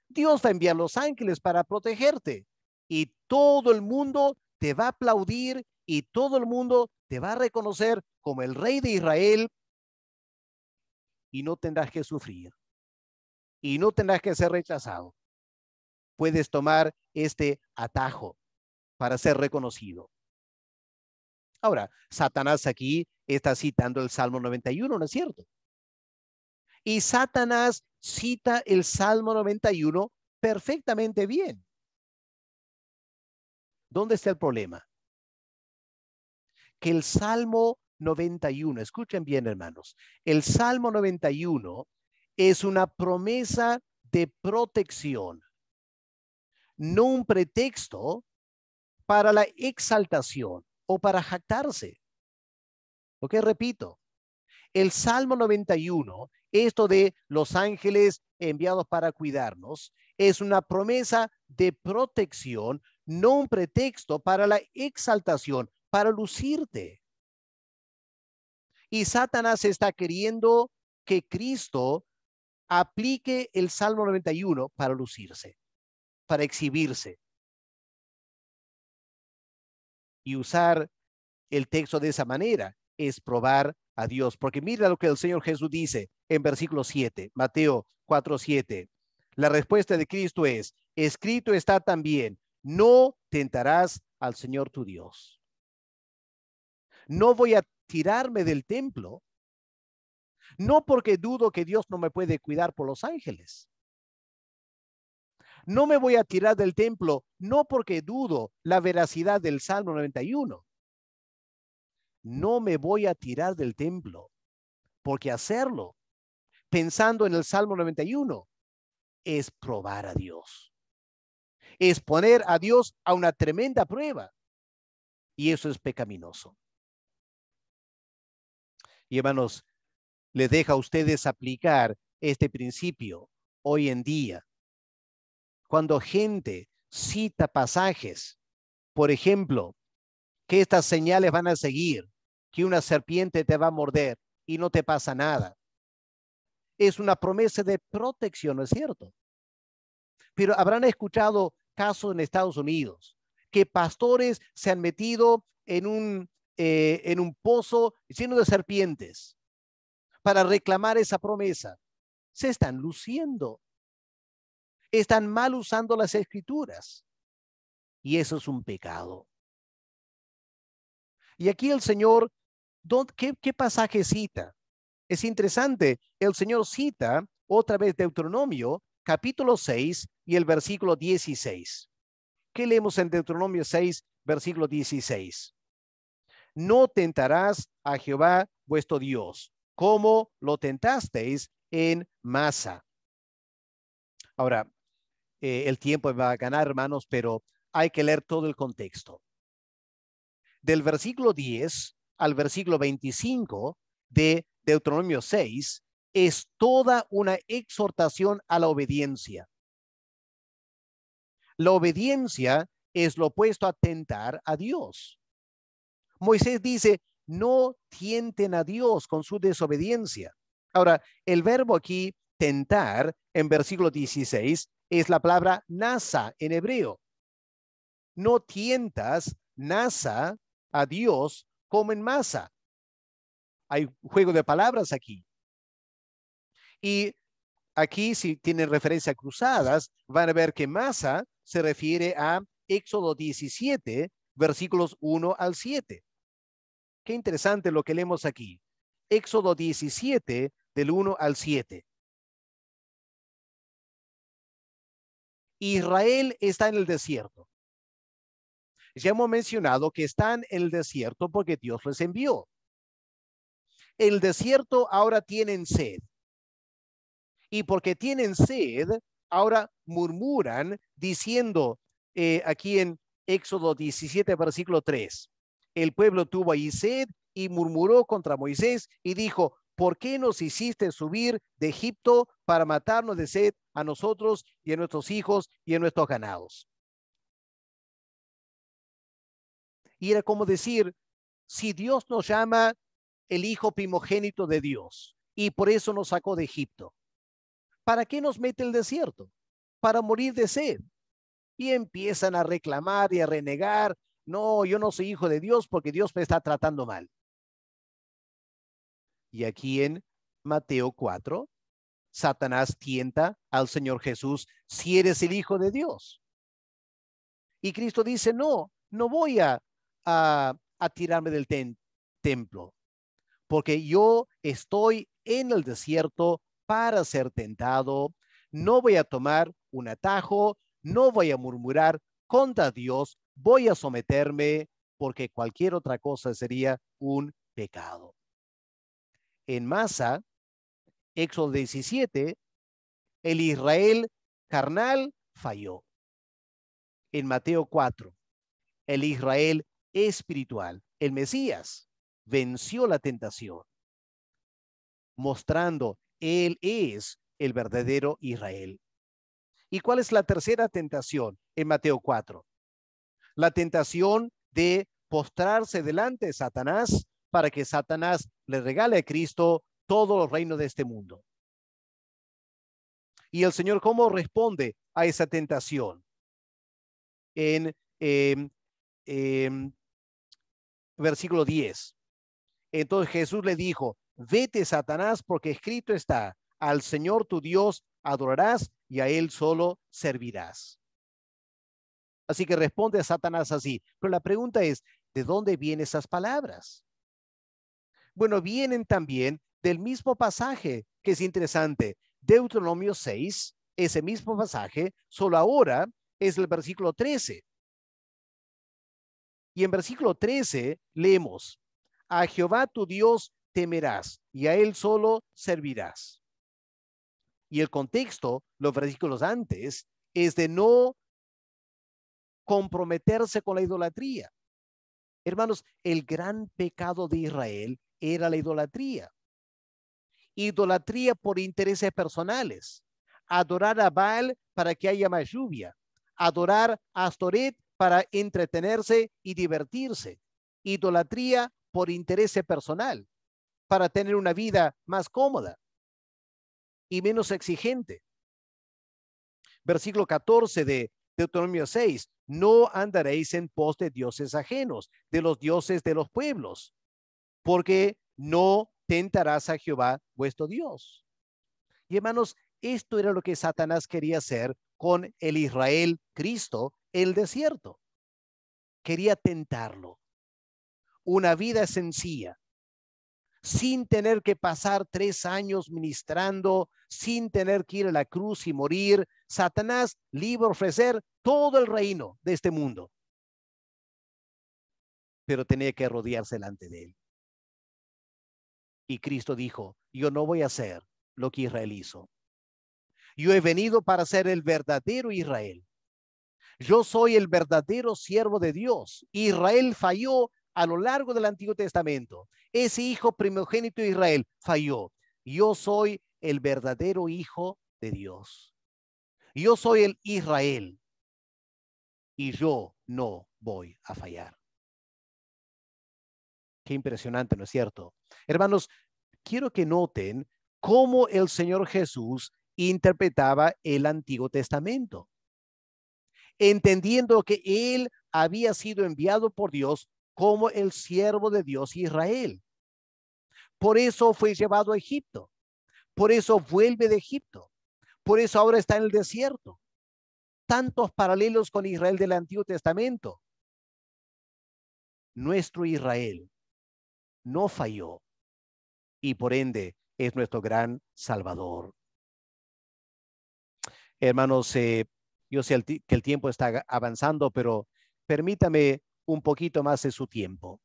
Dios va a enviar los ángeles para protegerte y todo el mundo te va a aplaudir y todo el mundo te va a reconocer como el rey de Israel y no tendrás que sufrir y no tendrás que ser rechazado. Puedes tomar este atajo para ser reconocido. Ahora, Satanás aquí está citando el Salmo 91, ¿no es cierto? Y Satanás cita el Salmo 91 perfectamente bien. ¿Dónde está el problema? Que el Salmo 91, escuchen bien hermanos, el Salmo 91 es una promesa de protección, no un pretexto para la exaltación o para jactarse. Ok, repito, el Salmo 91, esto de los ángeles enviados para cuidarnos, es una promesa de protección, no un pretexto para la exaltación, para lucirte. Y Satanás está queriendo que Cristo aplique el Salmo 91 para lucirse, para exhibirse y usar el texto de esa manera es probar a Dios. Porque mira lo que el Señor Jesús dice en versículo 7, Mateo 4:7. La respuesta de Cristo es, escrito está también, no tentarás al Señor tu Dios. No voy a tirarme del templo, no porque dudo que Dios no me puede cuidar por los ángeles. No me voy a tirar del templo, no porque dudo la veracidad del Salmo 91. No me voy a tirar del templo, porque hacerlo, pensando en el Salmo 91, es probar a Dios. Es poner a Dios a una tremenda prueba. Y eso es pecaminoso. Y hermanos, les deja a ustedes aplicar este principio hoy en día. Cuando gente cita pasajes, por ejemplo, que estas señales van a seguir, que una serpiente te va a morder y no te pasa nada. Es una promesa de protección, ¿no es cierto? Pero habrán escuchado casos en Estados Unidos que pastores se han metido en un pozo lleno de serpientes para reclamar esa promesa. Se están luciendo. Están mal usando las escrituras. Y eso es un pecado. Y aquí el Señor, ¿qué pasaje cita? Es interesante, el Señor cita otra vez Deuteronomio, capítulo 6 y el versículo 16. ¿Qué leemos en Deuteronomio 6, versículo 16? No tentarás a Jehová vuestro Dios, como lo tentasteis en Masa. Ahora, el tiempo va a ganar, hermanos, pero hay que leer todo el contexto. Del versículo 10 al versículo 25 de Deuteronomio 6 es toda una exhortación a la obediencia. La obediencia es lo opuesto a tentar a Dios. Moisés dice, no tienten a Dios con su desobediencia. Ahora, el verbo aquí, tentar, en versículo 16, es la palabra nasa en hebreo. No tientas, nasa, a Dios como en masa. Hay juego de palabras aquí. Y aquí, si tienen referencia a cruzadas, van a ver que masa se refiere a Éxodo 17, versículos 1 al 7. Qué interesante lo que leemos aquí. Éxodo 17, del 1 al 7. Israel está en el desierto. Ya hemos mencionado que están en el desierto porque Dios les envió. En el desierto ahora tienen sed. Y porque tienen sed, ahora murmuran diciendo aquí en Éxodo 17, versículo 3. El pueblo tuvo ahí sed y murmuró contra Moisés y dijo, ¿por qué nos hiciste subir de Egipto para matarnos de sed a nosotros y a nuestros hijos y a nuestros ganados? Y era como decir, si Dios nos llama el hijo primogénito de Dios y por eso nos sacó de Egipto, ¿para qué nos mete el desierto? Para morir de sed. Y empiezan a reclamar y a renegar. No, yo no soy hijo de Dios porque Dios me está tratando mal. Y aquí en Mateo 4, Satanás tienta al Señor Jesús si eres el hijo de Dios. Y Cristo dice, no, no voy a tirarme del templo, porque yo estoy en el desierto para ser tentado. No voy a tomar un atajo, no voy a murmurar contra Dios, voy a someterme porque cualquier otra cosa sería un pecado. En Masa, Éxodo 17, el Israel carnal falló. En Mateo 4, el Israel espiritual, el Mesías, venció la tentación, mostrando él es el verdadero Israel. ¿Y cuál es la tercera tentación en Mateo 4? La tentación de postrarse delante de Satanás para que Satanás le regale a Cristo todos los reinos de este mundo. Y el Señor, ¿cómo responde a esa tentación? En versículo 10. Entonces Jesús le dijo, vete, Satanás, porque escrito está, al Señor tu Dios adorarás y a él solo servirás. Así que responde a Satanás así. Pero la pregunta es, ¿de dónde vienen esas palabras? Bueno, vienen también del mismo pasaje, que es interesante. Deuteronomio 6, ese mismo pasaje, solo ahora es el versículo 13. Y en versículo 13 leemos, a Jehová tu Dios temerás y a él solo servirás. Y el contexto, los versículos antes, es de no comprometerse con la idolatría. Hermanos, el gran pecado de Israel era la idolatría. Idolatría por intereses personales. Adorar a Baal para que haya más lluvia. Adorar a Astoret para entretenerse y divertirse. idolatría por interés personal, para tener una vida más cómoda y menos exigente. Versículo 14 de Deuteronomio 6, no andaréis en pos de dioses ajenos, de los dioses de los pueblos, porque no tentarás a Jehová vuestro Dios. Y hermanos, esto era lo que Satanás quería hacer con el Israel Cristo en el desierto. Quería tentarlo. Una vida sencilla, sin tener que pasar 3 años ministrando, sin tener que ir a la cruz y morir. Satanás le iba a ofrecer todo el reino de este mundo, pero tenía que rodearse delante de él. Y Cristo dijo, yo no voy a hacer lo que Israel hizo. Yo he venido para ser el verdadero Israel. Yo soy el verdadero siervo de Dios. Israel falló a lo largo del Antiguo Testamento. Ese hijo primogénito de Israel falló. Yo soy el verdadero hijo de Dios. Yo soy el Israel y yo no voy a fallar. Qué impresionante, ¿no es cierto? Hermanos, quiero que noten cómo el Señor Jesús interpretaba el Antiguo Testamento, entendiendo que él había sido enviado por Dios como el siervo de Dios Israel. Por eso fue llevado a Egipto. Por eso vuelve de Egipto. Por eso ahora está en el desierto. Tantos paralelos con Israel del Antiguo Testamento. Nuestro Israel no falló y por ende es nuestro gran Salvador. Hermanos, yo sé que el tiempo está avanzando, pero permítame un poquito más de su tiempo.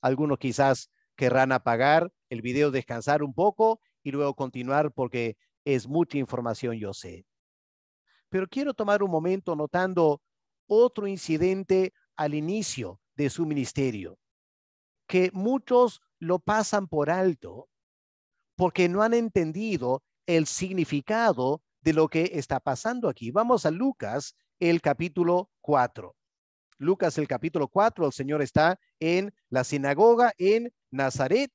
Algunos quizás querrán apagar el video, descansar un poco y luego continuar porque es mucha información, yo sé. Pero quiero tomar un momento notando otro incidente al inicio de su ministerio, que muchos lo pasan por alto porque no han entendido el significado de lo que está pasando aquí. Vamos a Lucas, el capítulo 4. Lucas, el capítulo 4, el Señor está en la sinagoga en Nazaret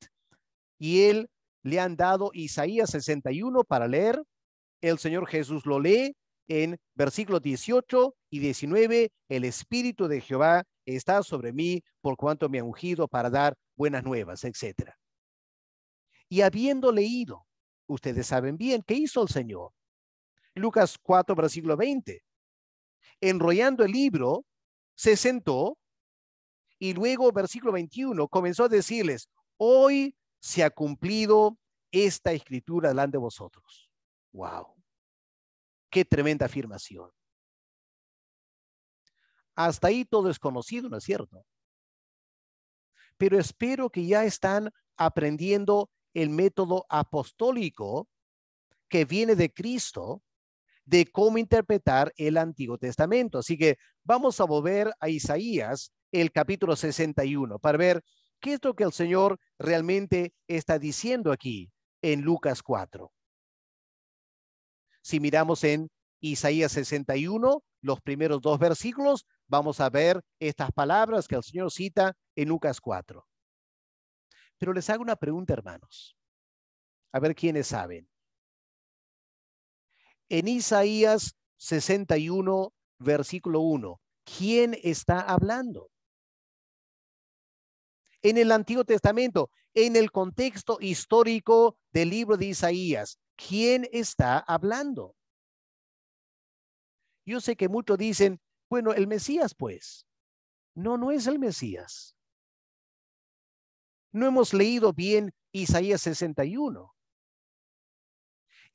y él le han dado Isaías 61 para leer. El Señor Jesús lo lee en versículos 18 y 19. El Espíritu de Jehová está sobre mí por cuanto me ha ungido para dar buenas nuevas, etcétera. Y habiendo leído, ustedes saben bien qué hizo el Señor. Lucas 4, versículo 20. Enrollando el libro, se sentó y luego, versículo 21, comenzó a decirles, hoy se ha cumplido esta escritura delante de vosotros. Wow, qué tremenda afirmación. Hasta ahí todo es conocido, ¿no es cierto? Pero espero que ya están aprendiendo el método apostólico que viene de Cristo, de cómo interpretar el Antiguo Testamento. Así que vamos a volver a Isaías, el capítulo 61, para ver qué es lo que el Señor realmente está diciendo aquí en Lucas 4. Si miramos en Isaías 61, los primeros 2 versículos, vamos a ver estas palabras que el Señor cita en Lucas 4. Pero les hago una pregunta, hermanos. A ver quiénes saben. En Isaías 61, versículo 1, ¿quién está hablando? En el Antiguo Testamento, en el contexto histórico del libro de Isaías, ¿quién está hablando? Yo sé que muchos dicen, bueno, el Mesías, pues. No, no es el Mesías. No hemos leído bien Isaías 61.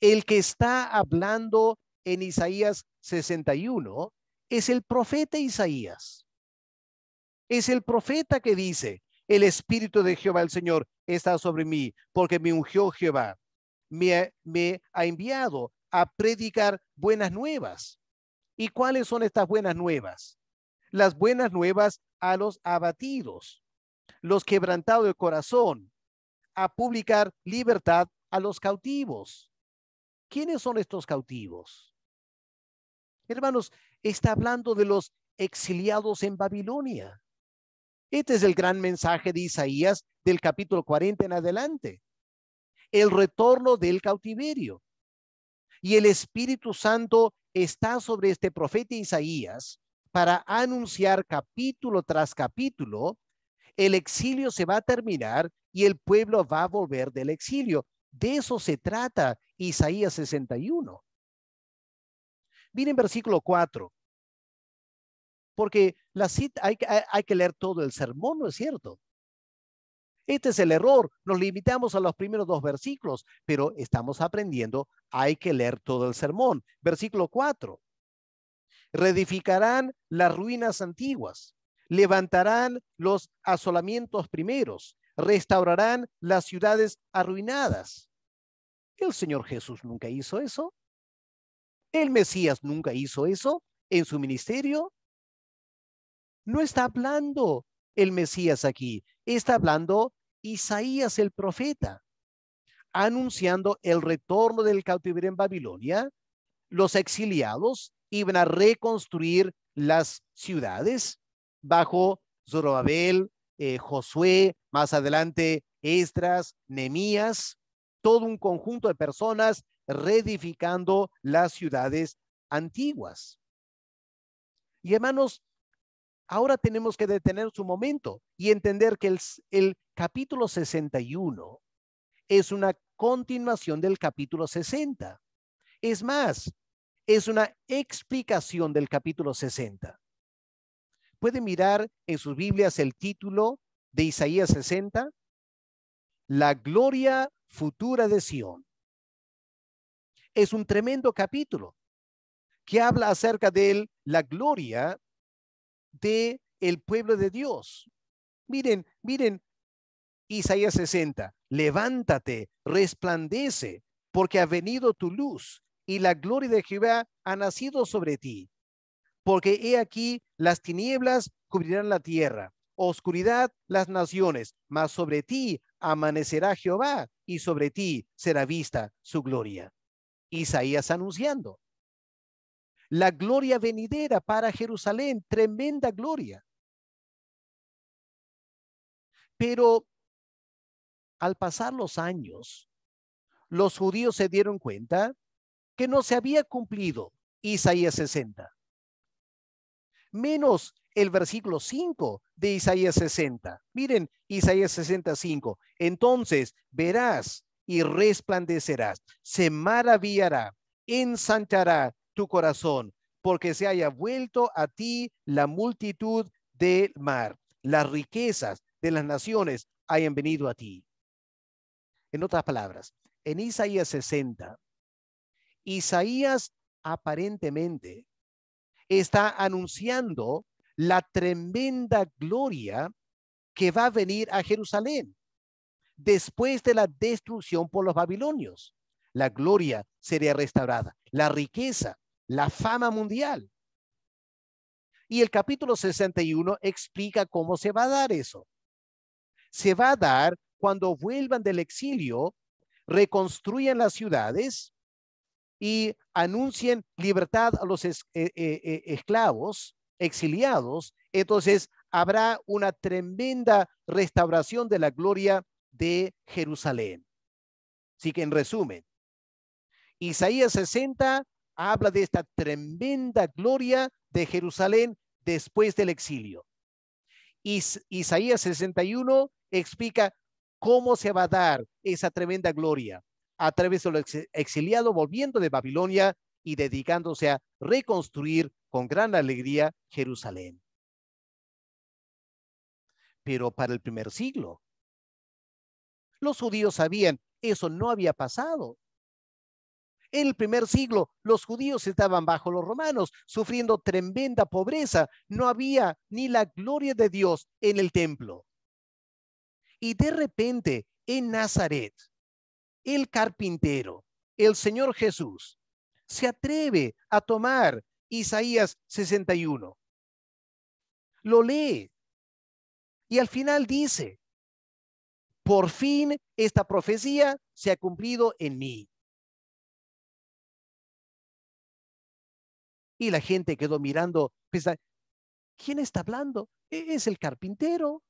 El que está hablando en Isaías 61 es el profeta Isaías. Es el profeta que dice, el Espíritu de Jehová el Señor está sobre mí, porque me ungió Jehová. Me ha enviado a predicar buenas nuevas. ¿Y cuáles son estas buenas nuevas? Las buenas nuevas a los abatidos, los quebrantados de corazón, a publicar libertad a los cautivos. ¿Quiénes son estos cautivos? Hermanos, está hablando de los exiliados en Babilonia. Este es el gran mensaje de Isaías del capítulo 40 en adelante. El retorno del cautiverio. Y el Espíritu Santo está sobre este profeta Isaías para anunciar capítulo tras capítulo. El exilio se va a terminar y el pueblo va a volver del exilio. De eso se trata Isaías 61. Miren versículo 4. Porque la cita hay que leer todo el sermón, ¿no es cierto? Este es el error. Nos limitamos a los primeros 2 versículos, pero estamos aprendiendo. Hay que leer todo el sermón. Versículo 4. Reedificarán las ruinas antiguas, levantarán los asolamientos primeros, restaurarán las ciudades arruinadas. El Señor Jesús nunca hizo eso. El Mesías nunca hizo eso en su ministerio. No está hablando el Mesías aquí, está hablando Isaías el profeta, anunciando el retorno del cautiverio en Babilonia. Los exiliados iban a reconstruir las ciudades bajo Zorobabel, Josué, más adelante Esdras, Nehemías, todo un conjunto de personas reedificando las ciudades antiguas. Y hermanos, ahora tenemos que detener su momento y entender que el capítulo 61 es una continuación del capítulo 60. Es más, es una explicación del capítulo 60. Pueden mirar en sus Biblias el título de Isaías 60, La gloria futura de Sión. Es un tremendo capítulo que habla acerca de la gloria de el pueblo de Dios. Miren Isaías 60, levántate, resplandece, porque ha venido tu luz y la gloria de Jehová ha nacido sobre ti. Porque he aquí las tinieblas cubrirán la tierra, oscuridad las naciones, mas sobre ti amanecerá Jehová y sobre ti será vista su gloria. Isaías anunciando la gloria venidera para Jerusalén, tremenda gloria. Pero al pasar los años, los judíos se dieron cuenta que no se había cumplido Isaías 60, menos el versículo 5 de Isaías 60. Miren Isaías 65. Entonces verás y resplandecerás, se maravillará, ensanchará tu corazón, porque se haya vuelto a ti la multitud del mar, las riquezas de las naciones hayan venido a ti. En otras palabras, en Isaías 60, Isaías aparentemente está anunciando la tremenda gloria que va a venir a Jerusalén después de la destrucción por los babilonios. La gloria sería restaurada, la riqueza, la fama mundial. Y el capítulo 61 explica cómo se va a dar eso. Se va a dar cuando vuelvan del exilio, reconstruyan las ciudades y anuncien libertad a los esclavos, exiliados. Entonces habrá una tremenda restauración de la gloria de Jerusalén. Así que en resumen, Isaías 60 habla de esta tremenda gloria de Jerusalén después del exilio. Isaías 61 explica cómo se va a dar esa tremenda gloria a través de los exiliados volviendo de Babilonia y dedicándose a reconstruir con gran alegría Jerusalén. Pero para el primer siglo, los judíos sabían eso no había pasado. En el primer siglo, los judíos estaban bajo los romanos, sufriendo tremenda pobreza. No había ni la gloria de Dios en el templo. Y de repente, en Nazaret, el carpintero, el Señor Jesús, se atreve a tomar Isaías 61. Lo lee y al final dice, por fin esta profecía se ha cumplido en mí. Y la gente quedó mirando, pensando, ¿quién está hablando? Es el carpintero.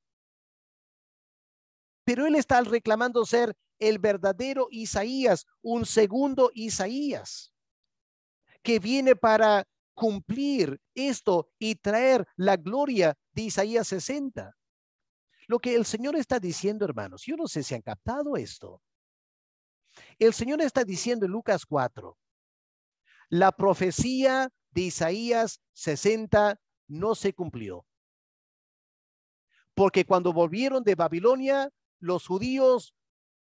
Pero él está reclamando ser el verdadero Isaías, un segundo Isaías, que viene para cumplir esto y traer la gloria de Isaías 60. Lo que el Señor está diciendo, hermanos, yo no sé si han captado esto. El Señor está diciendo en Lucas 4, la profecía de Isaías 60 no se cumplió. Porque cuando volvieron de Babilonia, los judíos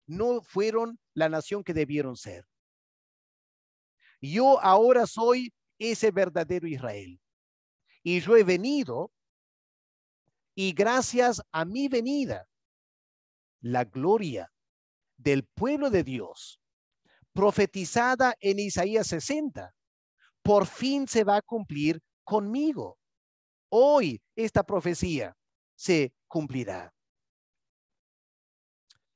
no fueron la nación que debieron ser. Yo ahora soy ese verdadero Israel. Y yo he venido, y gracias a mi venida, la gloria del pueblo de Dios, profetizada en Isaías 60, por fin se va a cumplir conmigo. Hoy esta profecía se cumplirá.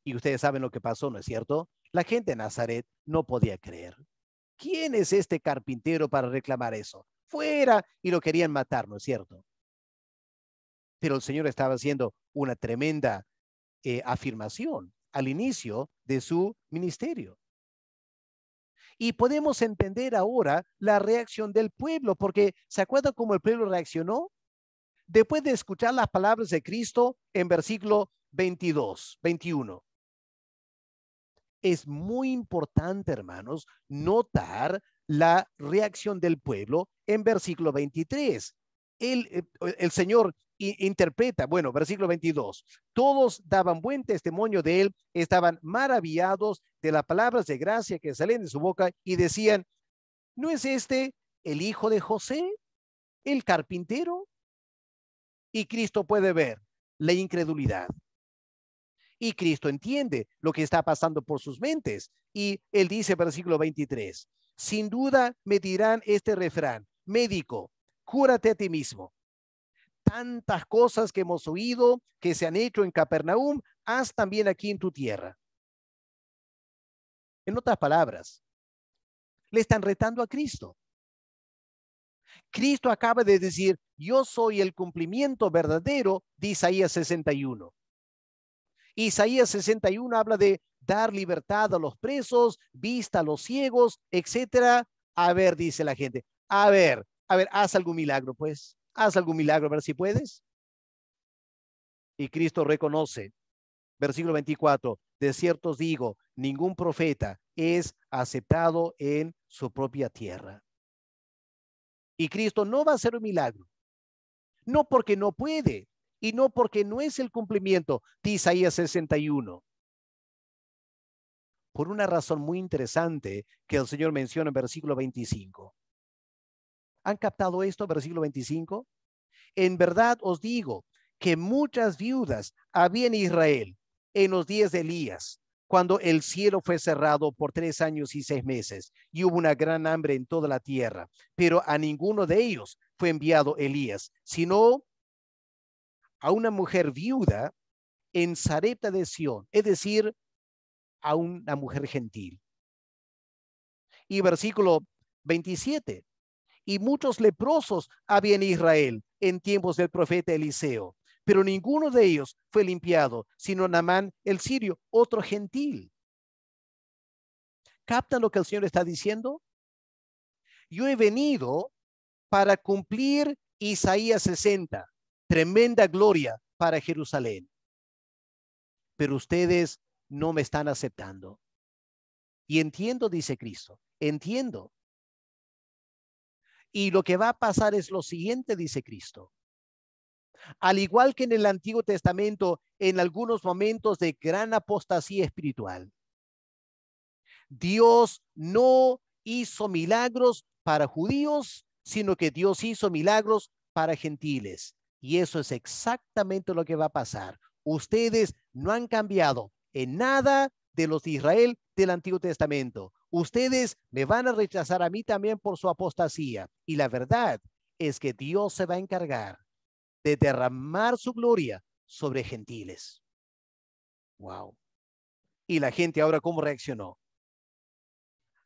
Y ustedes saben lo que pasó, ¿no es cierto? La gente de Nazaret no podía creer. ¿Quién es este carpintero para reclamar eso? Fuera, y lo querían matar, ¿no es cierto? Pero el Señor estaba haciendo una tremenda afirmación al inicio de su ministerio. Y podemos entender ahora la reacción del pueblo, porque ¿se acuerdan cómo el pueblo reaccionó? Después de escuchar las palabras de Cristo en versículo 22, 21. Es muy importante, hermanos, notar la reacción del pueblo en versículo 23. El Señor interpreta, bueno, versículo 22, todos daban buen testimonio de él, estaban maravillados de las palabras de gracia que salen de su boca y decían, ¿no es este el hijo de José, el carpintero? Y Cristo puede ver la incredulidad. Y Cristo entiende lo que está pasando por sus mentes. Y él dice, versículo 23, sin duda me dirán este refrán, médico, cúrate a ti mismo. Tantas cosas que hemos oído que se han hecho en Capernaum, haz también aquí en tu tierra. En otras palabras, le están retando a Cristo. Cristo acaba de decir, yo soy el cumplimiento verdadero de Isaías 61. Isaías 61 habla de dar libertad a los presos, vista a los ciegos, etcétera. A ver, dice la gente, a ver, haz algún milagro, pues. Haz algún milagro, a ver si puedes. Y Cristo reconoce, versículo 24, de cierto os digo, ningún profeta es aceptado en su propia tierra. Y Cristo no va a hacer un milagro, no porque no puede y no porque no es el cumplimiento de Isaías 61. Por una razón muy interesante que el Señor menciona en versículo 25. ¿Han captado esto, versículo 25? En verdad os digo que muchas viudas había en Israel en los días de Elías, cuando el cielo fue cerrado por 3 años y 6 meses y hubo una gran hambre en toda la tierra, pero a ninguno de ellos fue enviado Elías, sino a una mujer viuda en Sarepta de Sión, es decir, a una mujer gentil. Y versículo 27, y muchos leprosos había en Israel en tiempos del profeta Eliseo, pero ninguno de ellos fue limpiado, sino Naamán el sirio, otro gentil. ¿Captan lo que el Señor está diciendo? Yo he venido para cumplir Isaías 60, tremenda gloria para Jerusalén. Pero ustedes no me están aceptando. Y entiendo, dice Cristo, entiendo. Y lo que va a pasar es lo siguiente, dice Cristo. Al igual que en el Antiguo Testamento, en algunos momentos de gran apostasía espiritual, Dios no hizo milagros para judíos, sino que Dios hizo milagros para gentiles. Y eso es exactamente lo que va a pasar. Ustedes no han cambiado en nada de los de Israel del Antiguo Testamento. Ustedes me van a rechazar a mí también por su apostasía. Y la verdad es que Dios se va a encargar de derramar su gloria sobre gentiles. Wow. Y la gente ahora, ¿cómo reaccionó?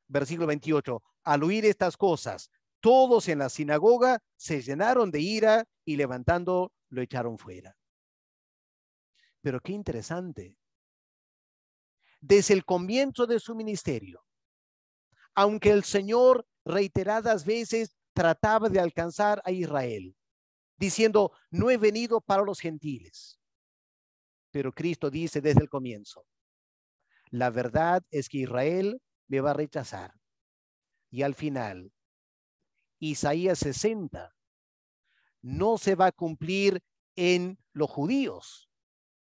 Versículo 28. Al oír estas cosas, todos en la sinagoga se llenaron de ira y levantando lo echaron fuera. Pero qué interesante. Desde el comienzo de su ministerio, aunque el Señor reiteradas veces trataba de alcanzar a Israel, diciendo, no he venido para los gentiles. Pero Cristo dice desde el comienzo, la verdad es que Israel me va a rechazar. Y al final, Isaías 60 no se va a cumplir en los judíos.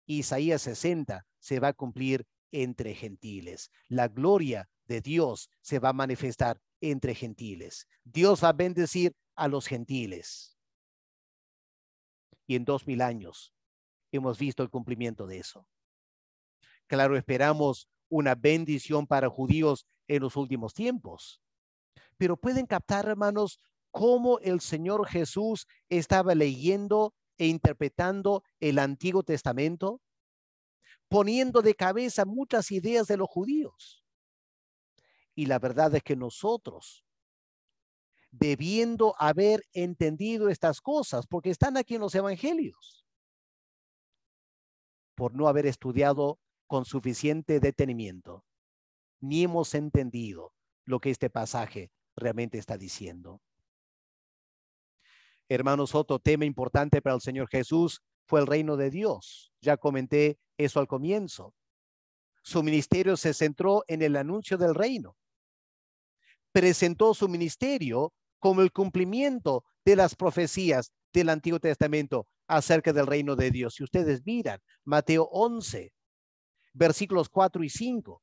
Isaías 60 se va a cumplir entre gentiles. La gloria de Dios se va a manifestar entre gentiles. Dios va a bendecir a los gentiles. Y en 2000 años hemos visto el cumplimiento de eso. Claro, esperamos una bendición para judíos en los últimos tiempos. Pero pueden captar, hermanos, cómo el Señor Jesús estaba leyendo e interpretando el Antiguo Testamento, poniendo de cabeza muchas ideas de los judíos. Y la verdad es que nosotros, debiendo haber entendido estas cosas, porque están aquí en los evangelios, por no haber estudiado con suficiente detenimiento, ni hemos entendido lo que este pasaje realmente está diciendo. Hermanos, otro tema importante para el Señor Jesús fue el reino de Dios. Ya comenté eso al comienzo. Su ministerio se centró en el anuncio del reino. Presentó su ministerio como el cumplimiento de las profecías del Antiguo Testamento acerca del reino de Dios. Si ustedes miran Mateo 11, versículos 4 y 5,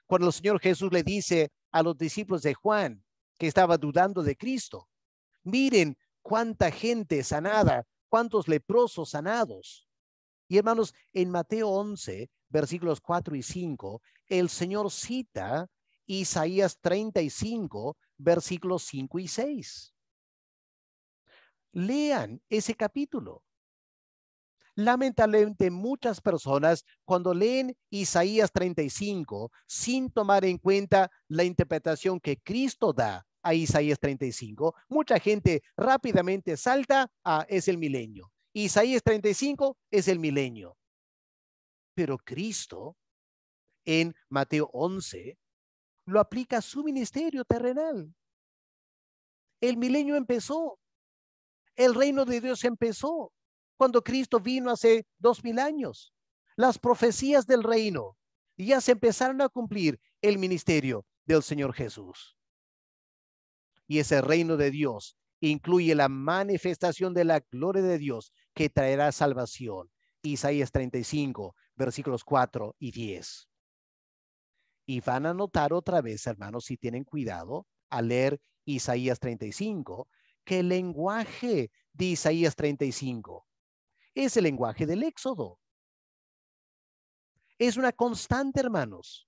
cuando el Señor Jesús le dice a los discípulos de Juan que estaba dudando de Cristo, miren cuánta gente sanada, cuántos leprosos sanados. Y hermanos, en Mateo 11, versículos 4 y 5, el Señor cita Isaías 35, versículos 5 y 6. Lean ese capítulo. Lamentablemente, muchas personas cuando leen Isaías 35 sin tomar en cuenta la interpretación que Cristo da a Isaías 35, mucha gente rápidamente salta a es el milenio. Isaías 35 es el milenio. Pero Cristo en Mateo 11 lo aplica a su ministerio terrenal. El milenio empezó. El reino de Dios empezó cuando Cristo vino hace 2000 años. Las profecías del reino ya se empezaron a cumplir el ministerio del Señor Jesús. Y ese reino de Dios incluye la manifestación de la gloria de Dios que traerá salvación. Isaías 35, versículos 4 y 10. Y van a notar otra vez, hermanos, si tienen cuidado al leer Isaías 35, que el lenguaje de Isaías 35 es el lenguaje del Éxodo. Es una constante, hermanos.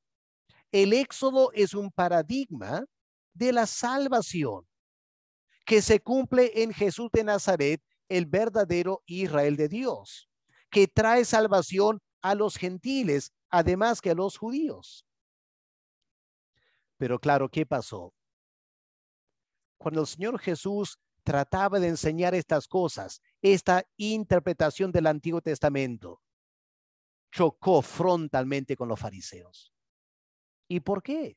El Éxodo es un paradigma de la salvación que se cumple en Jesús de Nazaret, el verdadero Israel de Dios, que trae salvación a los gentiles, además que a los judíos. Pero claro, ¿qué pasó? Cuando el Señor Jesús trataba de enseñar estas cosas, esta interpretación del Antiguo Testamento, chocó frontalmente con los fariseos. ¿Y por qué?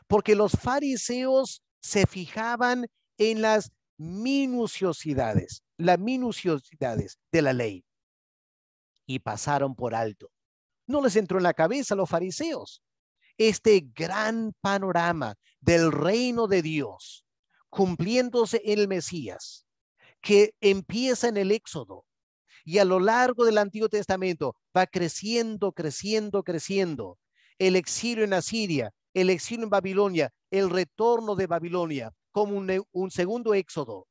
Porque los fariseos se fijaban en las minuciosidades de la ley y pasaron por alto. No les entró en la cabeza a los fariseos este gran panorama del reino de Dios cumpliéndose en el Mesías, que empieza en el Éxodo y a lo largo del Antiguo Testamento va creciendo, creciendo, creciendo. El exilio en Asiria, el exilio en Babilonia, el retorno de Babilonia como un segundo éxodo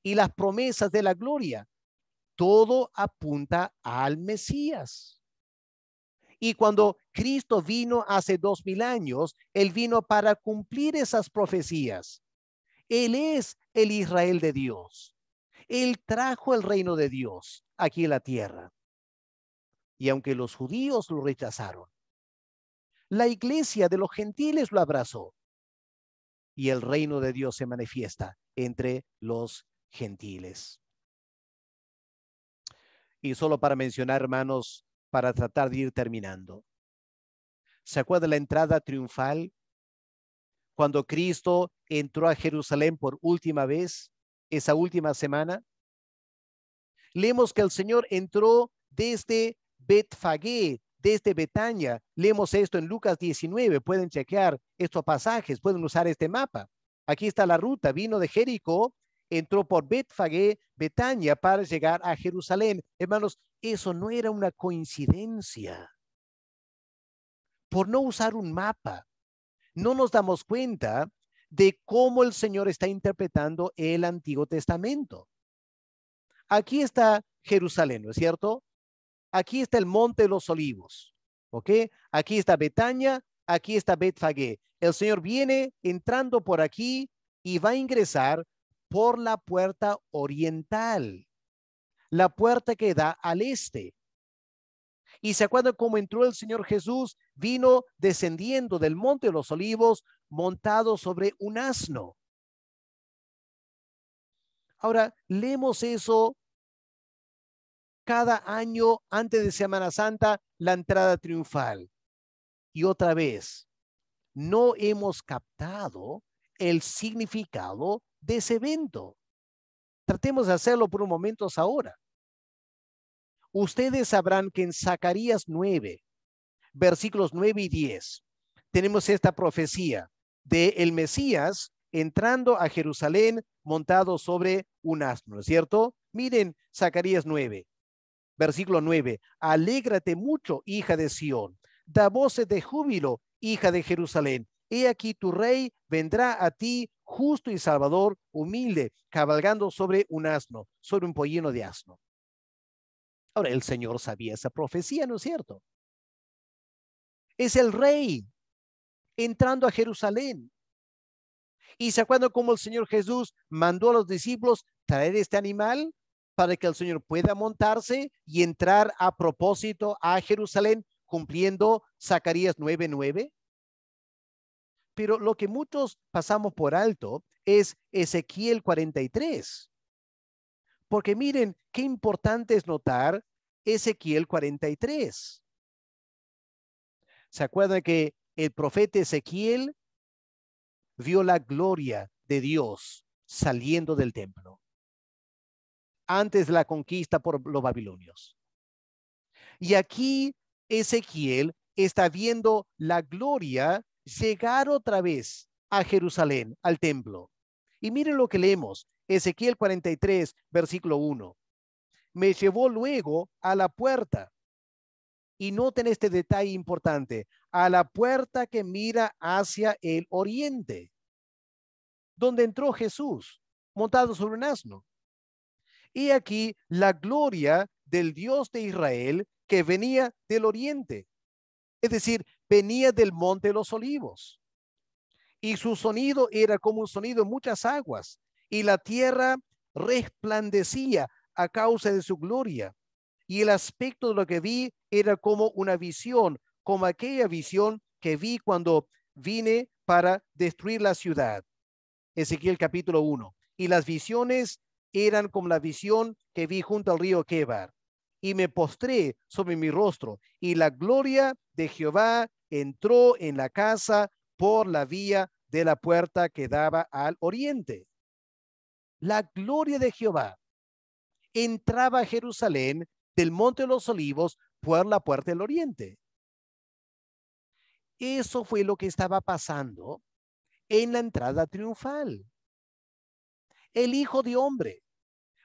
y las promesas de la gloria. Todo apunta al Mesías. Y cuando Cristo vino hace 2000 años, Él vino para cumplir esas profecías. Él es el Israel de Dios. Él trajo el reino de Dios aquí en la tierra. Y aunque los judíos lo rechazaron, la iglesia de los gentiles lo abrazó. Y el reino de Dios se manifiesta entre los gentiles. Y solo para mencionar, hermanos, para tratar de ir terminando. ¿Se acuerda de la entrada triunfal? Cuando Cristo entró a Jerusalén por última vez, esa última semana, leemos que el Señor entró desde Betfagé, desde Betania. Leemos esto en Lucas 19. Pueden chequear estos pasajes, pueden usar este mapa. Aquí está la ruta. Vino de Jericó, entró por Betfagé, Betania, para llegar a Jerusalén. Hermanos, eso no era una coincidencia. Por no usar un mapa, no nos damos cuenta de cómo el Señor está interpretando el Antiguo Testamento. Aquí está Jerusalén, ¿no es cierto? Aquí está el Monte de los Olivos, ¿ok? Aquí está Betania, aquí está Betfagé. El Señor viene entrando por aquí y va a ingresar por la puerta oriental, la puerta que da al este. Y se acuerdan cómo entró el Señor Jesús, vino descendiendo del Monte de los Olivos, montado sobre un asno. Ahora, leemos eso cada año antes de Semana Santa, la entrada triunfal. Y otra vez, no hemos captado el significado de ese evento. Tratemos de hacerlo por un momento ahora. Ustedes sabrán que en Zacarías 9, versículos 9 y 10, tenemos esta profecía de el Mesías entrando a Jerusalén montado sobre un asno, ¿no es cierto? Miren Zacarías 9, versículo 9. Alégrate mucho, hija de Sión. Da voces de júbilo, hija de Jerusalén. He aquí tu rey vendrá a ti, justo y salvador, humilde, cabalgando sobre un asno, sobre un pollino de asno. Ahora, el Señor sabía esa profecía, ¿no es cierto? Es el rey entrando a Jerusalén. ¿Y se acuerdan cómo el Señor Jesús mandó a los discípulos traer este animal para que el Señor pueda montarse y entrar a propósito a Jerusalén, cumpliendo Zacarías 9:9? Pero lo que muchos pasamos por alto es Ezequiel 43. Porque miren qué importante es notar Ezequiel 43. ¿Se acuerdan que el profeta Ezequiel vio la gloria de Dios saliendo del templo antes de la conquista por los babilonios? Y aquí Ezequiel está viendo la gloria llegar otra vez a Jerusalén, al templo. Y miren lo que leemos, Ezequiel 43, versículo 1. Me llevó luego a la puerta. Y noten este detalle importante, a la puerta que mira hacia el oriente, donde entró Jesús, montado sobre un asno. Y aquí la gloria del Dios de Israel que venía del oriente, es decir, venía del Monte de los Olivos. Y su sonido era como un sonido de muchas aguas, y la tierra resplandecía a causa de su gloria. Y el aspecto de lo que vi era como una visión, como aquella visión que vi cuando vine para destruir la ciudad. Ezequiel capítulo 1. Y las visiones eran como la visión que vi junto al río Quebar. Y me postré sobre mi rostro, y la gloria de Jehová entró en la casa por la vía de la puerta que daba al oriente. La gloria de Jehová entraba a Jerusalén del Monte de los Olivos por la puerta del oriente. Eso fue lo que estaba pasando en la entrada triunfal. El Hijo de Hombre,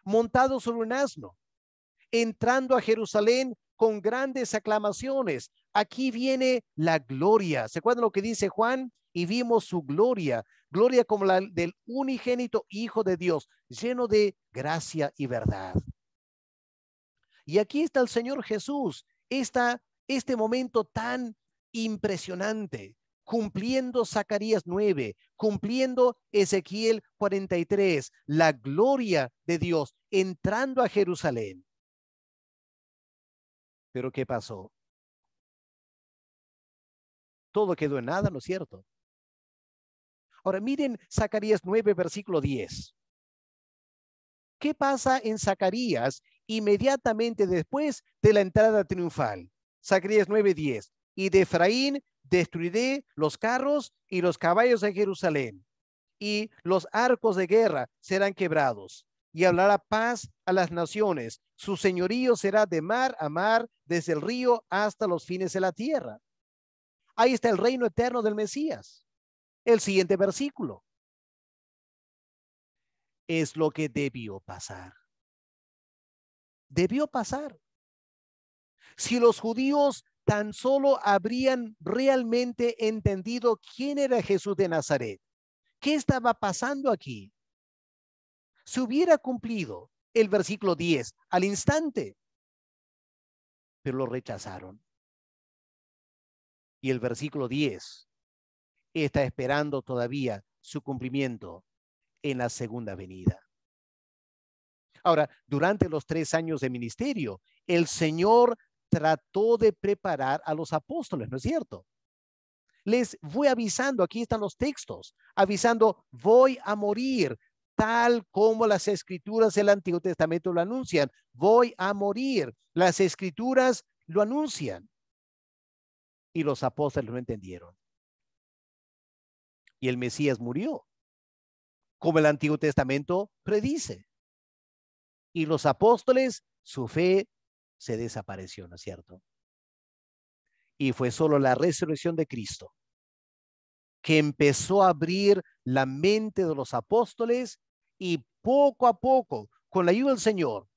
montado sobre un asno, entrando a Jerusalén con grandes aclamaciones. Aquí viene la gloria. ¿Se acuerdan lo que dice Juan? Y vimos su gloria, gloria como la del unigénito Hijo de Dios, lleno de gracia y verdad. Y aquí está el Señor Jesús, este momento tan impresionante, cumpliendo Zacarías 9, cumpliendo Ezequiel 43, la gloria de Dios entrando a Jerusalén. Pero ¿qué pasó? Todo quedó en nada, ¿no es cierto? Ahora miren Zacarías 9, versículo 10. ¿Qué pasa en Zacarías inmediatamente después de la entrada triunfal? Zacarías 9:10. Y de Efraín destruiré los carros y los caballos de Jerusalén, y los arcos de guerra serán quebrados, y hablará paz a las naciones. Su señorío será de mar a mar, desde el río hasta los fines de la tierra. Ahí está el reino eterno del Mesías. El siguiente versículo es lo que debió pasar. Debió pasar. Si los judíos tan solo habrían realmente entendido quién era Jesús de Nazaret, ¿qué estaba pasando aquí? Se hubiera cumplido el versículo 10 al instante, pero lo rechazaron. Y el versículo 10 está esperando todavía su cumplimiento en la segunda venida. Ahora, durante los 3 años de ministerio, el Señor trató de preparar a los apóstoles, ¿no es cierto? Les voy avisando, aquí están los textos, avisando, voy a morir, tal como las escrituras del Antiguo Testamento lo anuncian. Voy a morir. Las escrituras lo anuncian. Y los apóstoles lo entendieron. Y el Mesías murió, como el Antiguo Testamento predice. Y los apóstoles, su fe se desapareció, ¿no es cierto? Y fue solo la resurrección de Cristo que empezó a abrir la mente de los apóstoles, y poco a poco, con la ayuda del Señor,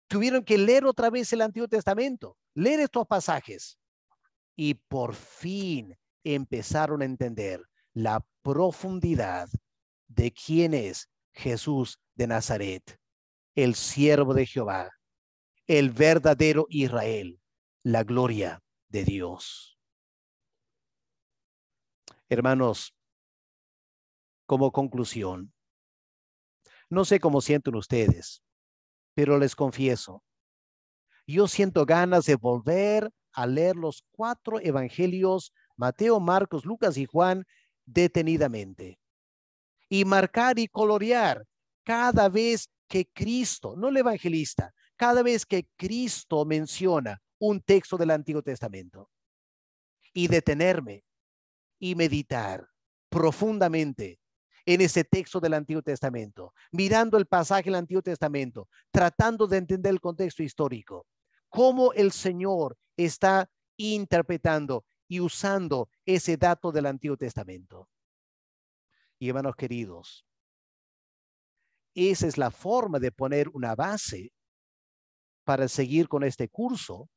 tuvieron que leer otra vez el Antiguo Testamento, leer estos pasajes, y por fin empezaron a entender la profundidad de quién es Jesús de Nazaret, el siervo de Jehová, el verdadero Israel, la gloria de Dios. Hermanos, como conclusión, no sé cómo sienten ustedes, pero les confieso, yo siento ganas de volver a leer los 4 evangelios, Mateo, Marcos, Lucas y Juan, detenidamente, y marcar y colorear cada vez que Cristo, no el evangelista, cada vez que Cristo menciona un texto del Antiguo Testamento, y detenerme y meditar profundamente en ese texto del Antiguo Testamento, mirando el pasaje del Antiguo Testamento, tratando de entender el contexto histórico, cómo el Señor está interpretando y usando ese dato del Antiguo Testamento. Y hermanos queridos, esa es la forma de poner una base para seguir con este curso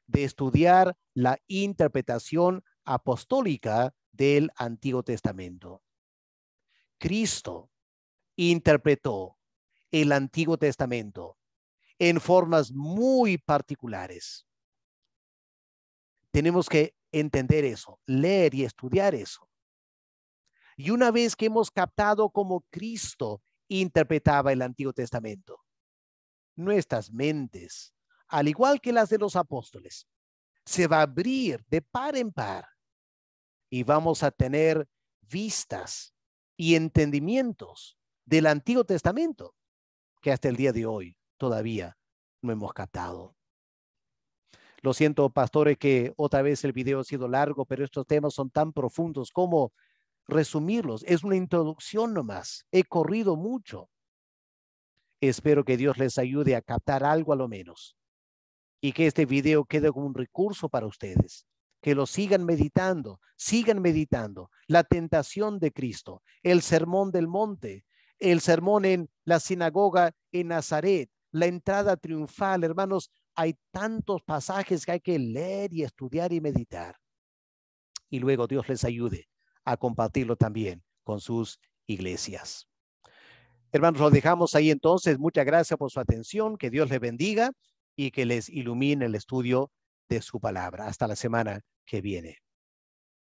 de estudiar la interpretación apostólica del Antiguo Testamento. Cristo interpretó el Antiguo Testamento en formas muy particulares. Tenemos que entender eso, leer y estudiar eso. Y una vez que hemos captado cómo Cristo interpretaba el Antiguo Testamento, nuestras mentes, al igual que las de los apóstoles, se va a abrir de par en par, y vamos a tener vistas y entendimientos del Antiguo Testamento que hasta el día de hoy todavía no hemos captado. Lo siento, pastores, que otra vez el video ha sido largo, pero estos temas son tan profundos. ¿Cómo resumirlos? Es una introducción nomás. He corrido mucho. Espero que Dios les ayude a captar algo a lo menos, y que este video quede como un recurso para ustedes. Que lo sigan meditando la tentación de Cristo, el sermón del monte, el sermón en la sinagoga en Nazaret, la entrada triunfal. Hermanos, hay tantos pasajes que hay que leer y estudiar y meditar. Y luego Dios les ayude a compartirlo también con sus iglesias. Hermanos, lo dejamos ahí entonces. Muchas gracias por su atención. Que Dios les bendiga y que les ilumine el estudio de su palabra. Hasta la semana que viene.